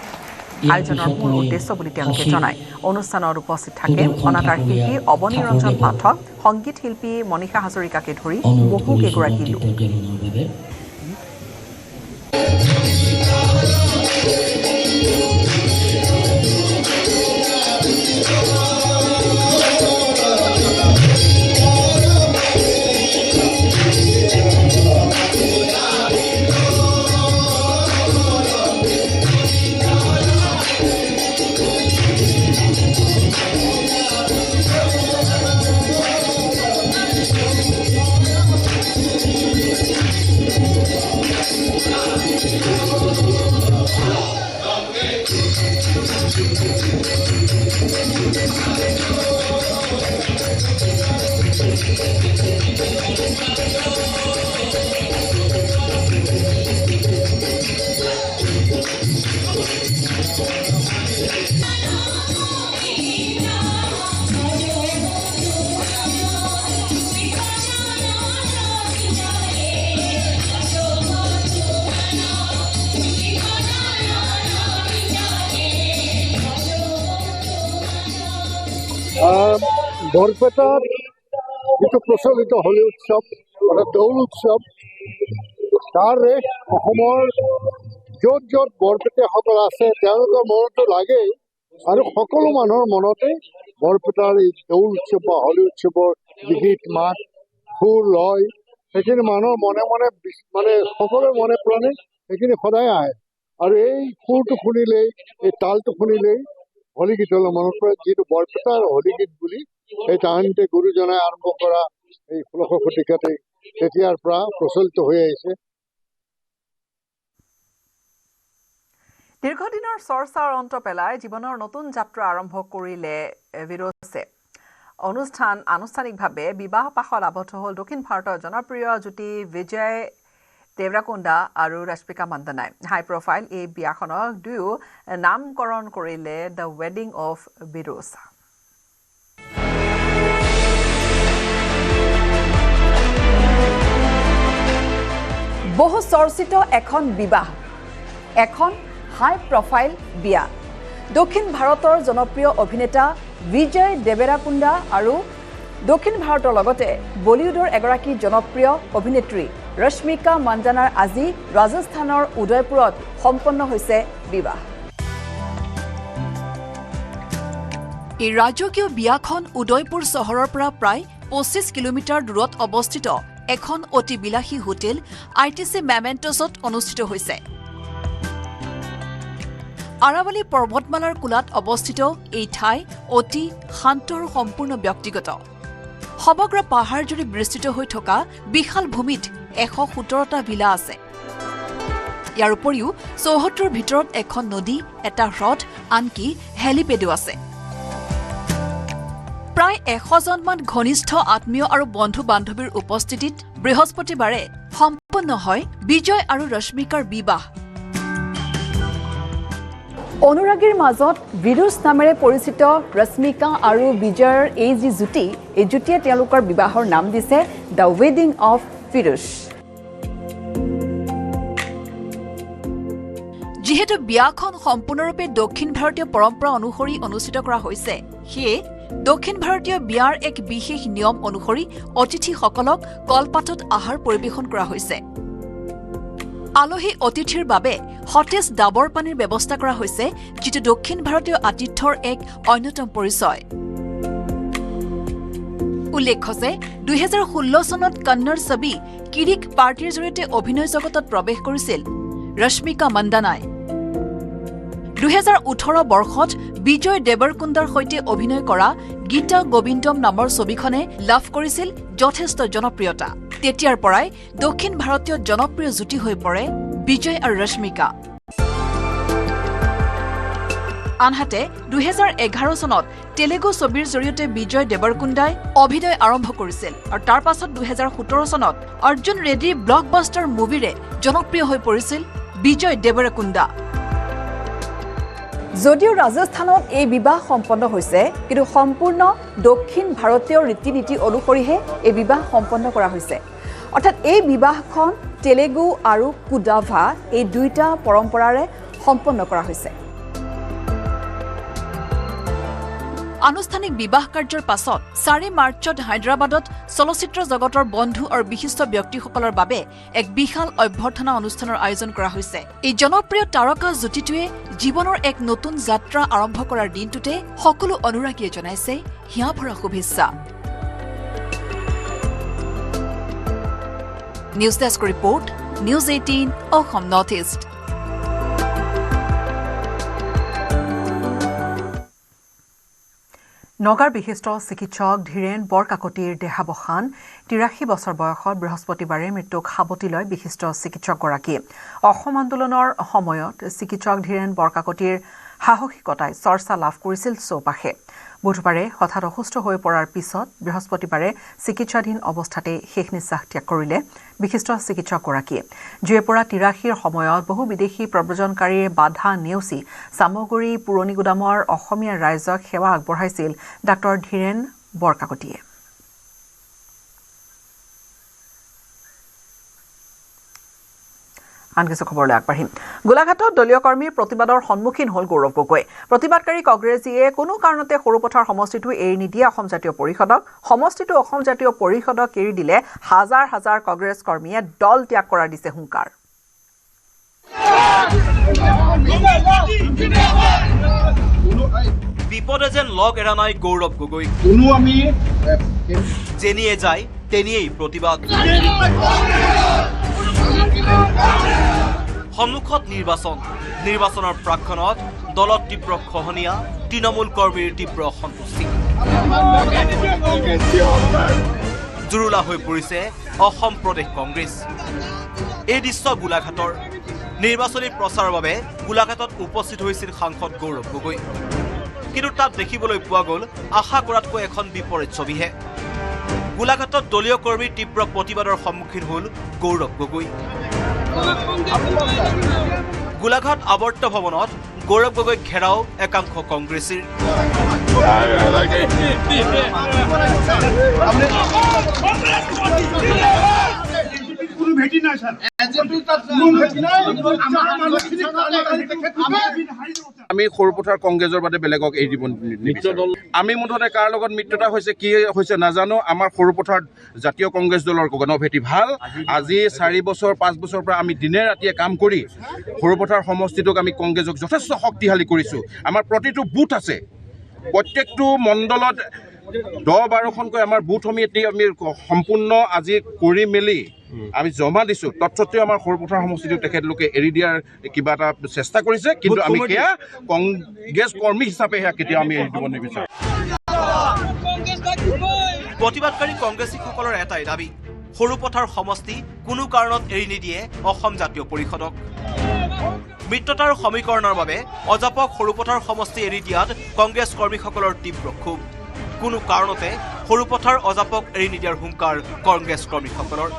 আয়োজনৰ মূল উদ্দেশ্য বুলি তেওঁলোকে জনায়। অনুষ্ঠানত উপস্থিত থাকে অনাতাঁৰ শিল্পী অৱনী ৰঞ্জন পাঠক, সংগীত শিল্পী মনীষা হাজৰিকাকে ধৰি বহু কেইগৰাকী লোক। বৰপেটাত যিটো প্ৰচলিত হোলী উৎসৱ অৰ্থাৎ দৌল উৎসৱ তাৰে অসমৰ য'ত য'ত বৰপেটীয়াসকল আছে তেওঁলোকৰ মনতো লাগেই আৰু সকলো মানুহৰ মনতে বৰপেটাৰ এই দৌল উৎসৱ বা হোলী উৎসৱৰ যি গীত মাত সুৰ লয় সেইখিনি মানুহৰ মনে মনে মানে সকলোৰে মনে প্ৰাণে সেইখিনি সদায় আহে আৰু এই সুৰটো শুনিলেই এই তালটো শুনিলেই হোলী গীতলৈ মনত পৰে যিটো বৰপেটাৰ হোলী গীত বুলি সেই তাহানিতে গুৰুজনাই আৰম্ভ কৰা এই 16শ শতিকাতে তেতিয়াৰ পৰা প্ৰচলিত হৈ আহিছে দীৰ্ঘদিনৰ চৰ্চাৰ অন্ত পেলাই জীৱনৰ নতুন যাত্ৰা আৰম্ভ কৰিলে বিৰোচে অনুষ্ঠান আনুষ্ঠানিকভাৱে বিবাহ পাশত আবদ্ধ হ'ল দক্ষিণ ভাৰতৰ জনপ্ৰিয় যুটি বিজয় দেৱৰাকোণ্ডা আৰু ৰশ্মিকা মন্দানাই হাই প্ৰফাইল এই বিয়াখনক দুয়ো নামকৰণ কৰিলে দ্য ৱেডিং অফ বিৰোচ বহু চৰ্চিত এখন বিবাহ এখন হাই প্ৰফাইল বিয়া দক্ষিণ ভাৰতৰ জনপ্ৰিয় অভিনেতা বিজয় দেৱৰাকোণ্ডা আৰু দক্ষিণ ভাৰতৰ লগতে বলিউডৰ এগৰাকী জনপ্ৰিয় অভিনেত্ৰী ৰশ্মিকা মন্দানাৰ আজি ৰাজস্থানৰ উদয়পুৰত সম্পন্ন হৈছে বিবাহ এই ৰাজকীয় বিয়াখন উদয়পুৰ চহৰৰ পৰা প্ৰায় 25 কিলোমিটাৰ দূৰত অৱস্থিত এখন অতি বিলাসী হোটেল ITC মেমেণ্টছত অনুষ্ঠিত হৈছে আৰাৱলী পৰ্বতমালাৰ কোলাত অৱস্থিত এই ঠাই অতি শান্ত আৰু সম্পূৰ্ণ ব্যক্তিগত সমগ্ৰ পাহাৰজুৰি বিস্তৃত হৈ থকা বিশাল ভূমিত 117টা ভিলা আছে ইয়াৰ উপৰিও চৌহদটোৰ ভিতৰত এখন নদী এটা হ্ৰদ আনকি হেলিপেডো আছে প্ৰায় 100 জনমান ঘনিষ্ঠ আত্মীয় আৰু বন্ধু বান্ধৱীৰ উপস্থিতিত বৃহস্পতিবাৰে সম্পন্ন হয় বিজয় আৰু ৰশ্মিকাৰ বিবাহ অনুৰাগীৰ মাজত বিৰুজ নামেৰে পৰিচিত ৰশ্মিকা আৰু বিজয়ৰ এই যি জুটি এই জুটিয়ে তেওঁলোকৰ বিবাহৰ নাম দিছে দ্য ৱেডিং অফ ফিৰোজ যিহেতু বিয়াখন সম্পূৰ্ণৰূপে দক্ষিণ ভাৰতীয় পৰম্পৰা অনুসৰি অনুষ্ঠিত কৰা হৈছে সেয়ে দক্ষিণ ভাৰতীয় বিয়াৰ এক বিশেষ নিয়ম অনুসৰি অতিথিসকলক কলপাতত আহাৰ পৰিবেশন কৰা হৈছে আলহী অতিথিৰ বাবে সতেজ ডাবৰ পানীৰ ব্যৱস্থা কৰা হৈছে যিটো দক্ষিণ ভাৰতীয় আতিথ্যৰ এক অন্যতম পৰিচয় উল্লেখ্য যে 2016 চনত কন্নড় ছবি কিৰিক পাৰ্টিৰ জৰিয়তে অভিনয় জগতত প্ৰৱেশ কৰিছিল ৰশ্মিকা মন্দানাই 2018 বৰ্ষত বিজয় দেৱৰকুণ্ডাৰ সৈতে অভিনয় কৰা গীতা গোবিন্দম নামৰ ছবিখনে লাভ কৰিছিল যথেষ্ট জনপ্ৰিয়তা তেতিয়াৰ পৰাই দক্ষিণ ভাৰতীয় জনপ্ৰিয় জুটি হৈ পৰে বিজয় আৰু ৰশ্মিকা আনহাতে 2011 চনত তেলেগু ছবিৰ জৰিয়তে বিজয় দেৱৰকুণ্ডাই অভিনয় আৰম্ভ কৰিছিল আৰু তাৰ পাছত 2017 চনত অৰ্জুন ৰেড্ডিৰ ব্লকবাষ্টাৰ মুভিৰে জনপ্ৰিয় হৈ পৰিছিল বিজয় দেৱৰকুণ্ডা যদিও ৰাজস্থানত এই বিবাহ সম্পন্ন হৈছে কিন্তু সম্পূৰ্ণ দক্ষিণ ভাৰতীয় ৰীতি নীতি অনুসৰিহে এই বিবাহ সম্পন্ন কৰা হৈছে অৰ্থাৎ এই বিবাহখন তেলেগু আৰু কুডাভা এই দুইটা পৰম্পৰাৰে সম্পন্ন কৰা হৈছে আনুষ্ঠানিক বিবাহ কাৰ্যৰ পাছত 4 মাৰ্চত হায়দৰাবাদত চলচ্চিত্ৰ জগতৰ বন্ধু আৰু বিশিষ্ট ব্যক্তিসকলৰ বাবে এক বিশাল অভ্যৰ্থনা অনুষ্ঠানৰ আয়োজন কৰা হৈছে এই জনপ্ৰিয় তাৰকা জুটিটোৱে জীৱনৰ এক নতুন যাত্ৰা আৰম্ভ কৰাৰ দিনটোতে সকলো অনুৰাগীয়ে জনাইছে হিয়াভৰা শুভেচ্ছা news desk report news 18 Assam north east নগাৰ বিশিষ্ট চিকিৎসক ধীৰেন বৰকাকতিৰ দেহাৱসান 83 বছৰ বয়সত বৃহস্পতিবাৰে মৃত্যুক সাৱটি লয় বিশিষ্ট চিকিৎসকগৰাকী অসম আন্দোলনৰ সময়ত চিকিৎসক ধীৰেন বৰকাকতিৰ সাহসিকতাই চৰ্চা লাভ কৰিছিল চৌপাশে। বুধবাৰে হঠাৎ অসুস্থ হৈ পৰাৰ পিছত বৃহস্পতিবাৰে চিকিৎসাধীন অৱস্থাতে শেষ নিশ্বাস ত্যাগ কৰিলে বিশিষ্ট চিকিৎসকগৰাকীয়ে। যিয়ে পৰা 83ৰ সময়ত বহু বিদেশী প্ৰব্ৰজনকাৰীৰ বাধা নেওচি চামগুৰি পুৰণি গুদামৰ অসমীয়া ৰাইজক সেৱা আগবঢ়াইছিল ডাঃ ধীৰেন বৰকাকতিয়ে। আন কিছু খবৰলৈ আগবাঢ়িম। গোলাঘাটত দলীয় কৰ্মীৰ প্ৰতিবাদৰ সন্মুখীন হ'ল গৌৰৱ গগৈ। প্ৰতিবাদকাৰী কংগ্ৰেছীয়ে কোনো কাৰণতে সৰুপথাৰ সমষ্টিটো এৰি নিদিয়ে অসম জাতীয় পৰিষদক। সমষ্টিটো অসম জাতীয় পৰিষদক এৰি দিলে হাজাৰ হাজাৰ কংগ্ৰেছ কৰ্মীয়ে দল ত্যাগ কৰাৰ দিছে হুংকাৰ। বিপদে যেন লগ এৰা নাই গৌৰৱ গগৈ। যেনিয়ে যায় তেনিয়েই প্ৰতিবাদ। সন্মুখত নিৰ্বাচনৰ প্ৰাক্ষণত দলত তীব্ৰ খহনীয়া, তৃণমূল কৰ্মীৰ তীব্ৰ অসন্তুষ্টি। জুৰুলা হৈ পৰিছে অসম প্ৰদেশ কংগ্ৰেছ। এই দৃশ্য গোলাঘাটৰ। নিৰ্বাচনী প্ৰচাৰৰ বাবে গোলাঘাটত উপস্থিত হৈছিল সাংসদ গৌৰৱ গগৈ। কিন্তু তাত দেখিবলৈ পোৱা গ'ল আশা কৰাতকৈ এখন বিপৰীত ছবিহে। গোলাঘাটত দলীয় কৰ্মীৰ তীব্ৰ প্ৰতিবাদৰ সন্মুখীন হ'ল গৌৰৱ গগৈ। গোলাঘাট আৱৰ্ত ভৱনত গৌৰৱ গগৈক ঘেৰাও একাংশ কংগ্ৰেছীৰ। আমি সৰুপথাৰ কংগ্ৰেছৰ বাদে বেলেগক এৰি দিব নিবিচাৰোঁ। আমি মুঠতে কাৰ লগত মিত্ৰতা হৈছে কি হৈছে নাজানো। আমাৰ সৰুপথাৰ জাতীয় কংগ্ৰেছ দলৰ গণভেটি ভাল। আজি 4 বছৰ 5 বছৰৰ পৰা আমি দিনে ৰাতিয়ে কাম কৰি সৰুপথাৰ সমষ্টিটোক আমি কংগ্ৰেছক যথেষ্ট শক্তিশালী কৰিছোঁ। আমাৰ প্ৰতিটো বুথ আছে, প্ৰত্যেকটো মণ্ডলত 10-12খনকৈ আমাৰ বুথ সমিতি আমি সম্পূৰ্ণ আজি কৰি মেলি আমি জমা দিছোঁ। তৎসত্ত্বেও আমাৰ সৰুপথাৰ সমষ্টিটো তেখেতলোকে এৰি দিয়াৰ কিবা এটা চেষ্টা কৰিছে, কিন্তু আমি সেয়া কংগ্ৰেছ কৰ্মী হিচাপে সেয়া কেতিয়াও আমি এৰি দিব নিবিচাৰোঁ। প্ৰতিবাদকাৰী কংগ্ৰেছীসকলৰ এটাই দাবী, সৰুপথাৰ সমষ্টি কোনো কাৰণত এৰি নিদিয়ে অসম জাতীয় পৰিষদক। মিত্ৰতাৰ সমীকৰণৰ বাবে অজাপক সৰুপথাৰ সমষ্টি এৰি দিয়াত কংগ্ৰেছ কৰ্মীসকলৰ তীব্ৰ ক্ষোভ। কোনো কাৰণতে সৰুপথাৰ অজাপক এৰি নিদিয়াৰ হুংকাৰ কংগ্ৰেছ কৰ্মীসকলৰ।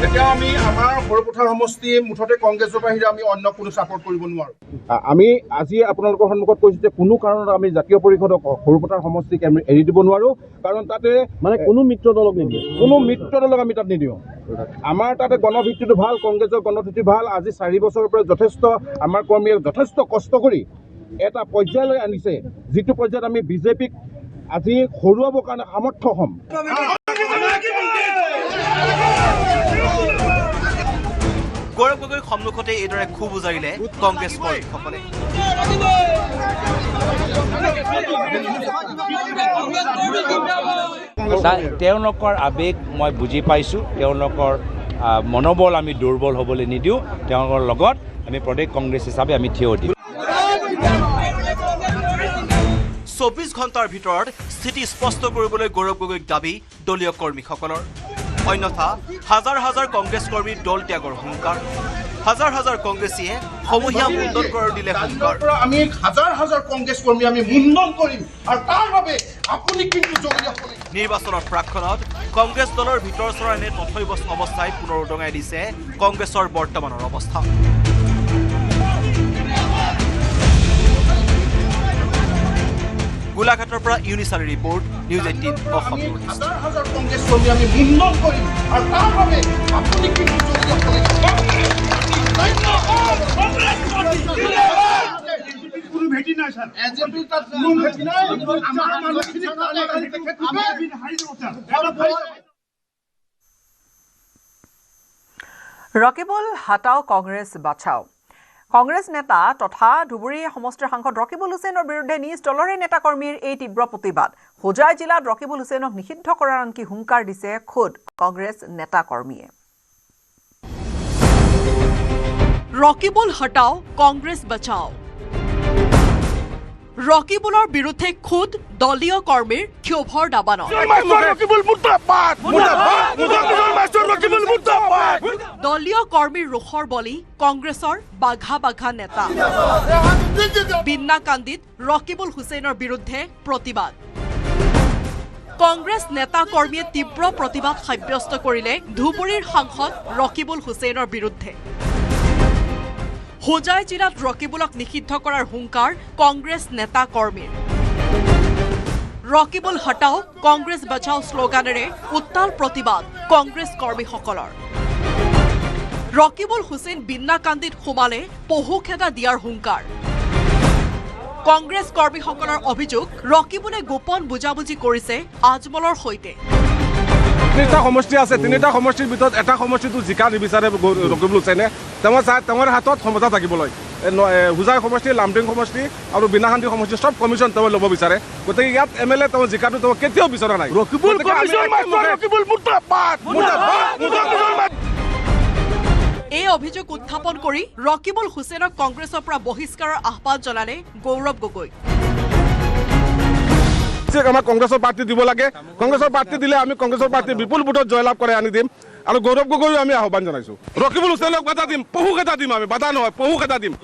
এতিয়া আমি আমাৰ সৰুপথাৰ সমষ্টি মুঠতে কংগ্ৰেছৰ বাহিৰে আমি অন্য কোনো ছাপৰ্ট কৰিব নোৱাৰোঁ। আমি আজি আপোনালোকৰ সন্মুখত কৈছোঁ যে কোনো কাৰণত আমি জাতীয় পৰিষদক সৰুপথাৰ সমষ্টিক আমি এৰি দিব নোৱাৰোঁ। কাৰণ তাতে মানে কোনো মিত্ৰ দলক নিদিয়ে, কোনো মিত্ৰ দলক আমি তাত নিদিওঁ। আমাৰ তাতে গণভিত্তিটো ভাল, কংগ্ৰেছৰ গণভিত্তি ভাল। আজি 4 বছৰৰ পৰা যথেষ্ট আমাৰ কৰ্মীয়ে যথেষ্ট কষ্ট কৰি এটা পৰ্যায়লৈ আনিছে, যিটো পৰ্যায়ত আমি বিজেপিক আজি হৰুৱাবৰ কাৰণে সামৰ্থ্য হ'ম। গৌৰৱ গগৈৰ সন্মুখতে এইদৰে ক্ষোভ উজাৰিলে কংগ্ৰেছ কৰ্মীসকলে। তেওঁলোকৰ আৱেগ মই বুজি পাইছোঁ। তেওঁলোকৰ মনোবল আমি দুৰ্বল হ'বলৈ নিদিওঁ। তেওঁলোকৰ লগত আমি প্ৰদেশ কংগ্ৰেছ হিচাপে আমি থিয় দিম। 24 ঘণ্টাৰ ভিতৰত স্থিতি স্পষ্ট কৰিবলৈ গৌৰৱ গগৈক দাবী দলীয় কৰ্মীসকলৰ। অন্যথা হাজাৰ হাজাৰ কংগ্ৰেছ কৰ্মীৰ দল ত্যাগৰ হুংকাৰ। হাজাৰ হাজাৰ কংগ্ৰেছীয়ে সমূহীয়া মুণ্ডন কৰাৰ দিলে হুংকাৰ। আমি হাজাৰ হাজাৰ কংগ্ৰেছ কৰ্মী আমি মুণ্ডন কৰিম, আৰু তাৰ বাবে আপুনি কিন্তু জগৰীয়া কৰিম। নিৰ্বাচনৰ প্ৰাক্ষণত কংগ্ৰেছ দলৰ ভিতৰ চৰা এনে তথৈব অৱস্থাই পুনৰ উদঙাই দিছে কংগ্ৰেছৰ বৰ্তমানৰ অৱস্থা। গোলাঘাটৰ পৰা ইউনিচাৰী ৰিপৰ্ট, নিউজ 18 অসম। হাজাৰ হাজাৰ কংগ্ৰেছ কৰ্মী আমি মুণ্ডন কৰিম, আৰু তাৰ বাবে আপুনি কিন্তু জগৰীয়া কৰিম। কোনো ভেটি নাই ছাৰ, কোনো ভেটি নাই। ৰকিবুল হাটাও কংগ্ৰেছ বাচাও। কংগ্ৰেছ নেতা তথা ধুবুৰী সমষ্টিৰ সাংসদ ৰকিবুল হুছেইনৰ বিৰুদ্ধে নিজ দলৰে নেতাকৰ্মীৰ এই তীব্ৰ প্ৰতিবাদ। হোজাই জিলাত ৰকিবুল হুছেইনক নিষিদ্ধ কৰাৰ আনকি হুংকাৰ দিছে খোদ কংগ্ৰেছ নেতাকৰ্মীয়ে। ৰকিবুল হটাও কংগ্ৰেছ বাচাও। ৰকিবুলৰ বিৰুদ্ধে খুদ দলীয় কৰ্মীৰ ক্ষোভৰ দাবানত দলীয় কৰ্মীৰ ৰোষৰ বলি কংগ্ৰেছৰ বাঘা বাঘা নেতা বিন্নাকান্দিত ৰকিবুল হুছেইনৰ বিৰুদ্ধে প্ৰতিবাদ কংগ্ৰেছ নেতা কৰ্মীয়ে তীব্ৰ প্ৰতিবাদ সাব্যস্ত কৰিলে ধুবুৰীৰ সাংসদ ৰকিবুল হুছেইনৰ বিৰুদ্ধে হোজাই জিলাত ৰকিবুলক নিষিদ্ধ কৰাৰ হুংকাৰ কংগ্ৰেছ নেতা কৰ্মীৰ ৰকিবুল হটাও কংগ্ৰেছ বচাও শ্লোগানেৰে উত্তাল প্ৰতিবাদ কংগ্ৰেছ কৰ্মীসকলৰ ৰকিবুল হুছেইন বিন্নাকান্দিত সোমালে পহুখেদা দিয়াৰ হুংকাৰ কংগ্ৰেছ কৰ্মীসকলৰ অভিযোগ ৰকিবুলে গোপন বুজাবুজি কৰিছে আজমলৰ সৈতে তিনিটা সমষ্টি আছে তিনিটা সমষ্টিৰ ভিতৰত এটা সমষ্টিটো জিকা নিবিচাৰে ৰকিবুল হুছেইনে তেওঁৰ হাতত ক্ষমতা থাকিবলৈ হোজাই সমষ্টি লামডিং সমষ্টি আৰু বিনাকান্দি সমষ্টি সব কমিশ্যন তেওঁ ল'ব বিচাৰে গতিকে ইয়াত MLA তেওঁ জিকাটো তেওঁ কেতিয়াও বিচৰা নাই এই অভিযোগ উত্থাপন কৰি ৰকিবুল হুছেইনক কংগ্ৰেছৰ পৰা বহিষ্কাৰৰ আহ্বান জনালে গৌৰৱ গগৈ আমাক কংগ্ৰেছৰ পাৰ্টি দিব লাগে কংগ্ৰেছৰ পাৰ্টি দিলে আমি কংগ্ৰেছৰ পাৰ্টি বিপুল ভোটত জয়লাভ কৰে আনি দিম আৰু গৌৰৱ গগৈও আমি আহ্বান জনাইছো ৰকিবুল হুছেইনক বাধা দিম পহুকেইটা দিম আমি বাধা নহয় পহুকেইটা দিম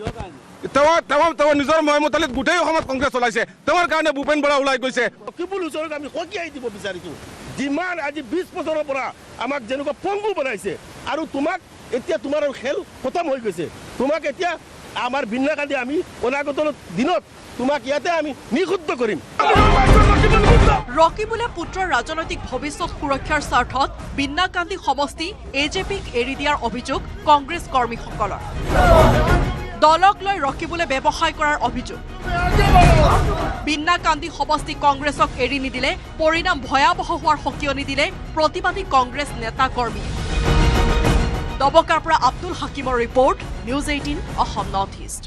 তেওঁ নিজৰ ময়মতালিত গোটেই অসমত কংগ্ৰেছ চলাইছে তেওঁৰ কাৰণে ভূপেন বৰা ওলাই গৈছে ৰকিবুল হুছেইনক আমি সকিয়াই দিব বিচাৰিছো যিমান আজি 20 বছৰৰ পৰা আমাক যেনেকুৱা পংগু বনাইছে আৰু তোমাক এতিয়া তোমাৰ খেল খতম হৈ গৈছে তোমাক এতিয়া আমাৰ বিন্নাকান্দি আমি অনাগত দিনত তোমাক ইয়াতে আমি নিষিদ্ধ কৰিম ৰকিবুলে পুত্ৰৰ ৰাজনৈতিক ভৱিষ্যত সুৰক্ষাৰ স্বাৰ্থত বিন্নাকান্দি সমষ্টি AJPক এৰি দিয়াৰ অভিযোগ কংগ্ৰেছ কৰ্মীসকলৰ দলক লৈ ৰকিবুলে ব্যৱসায় কৰাৰ অভিযোগ বিন্নাকান্দি সমষ্টি কংগ্ৰেছক এৰি নিদিলে পৰিণাম ভয়াৱহ হোৱাৰ সকিয়নি দিলে প্ৰতিবাদী কংগ্ৰেছ নেতা কৰ্মীয়ে দবকাৰ পৰা আব্দুল হাকিমৰ report news 18 Assam north east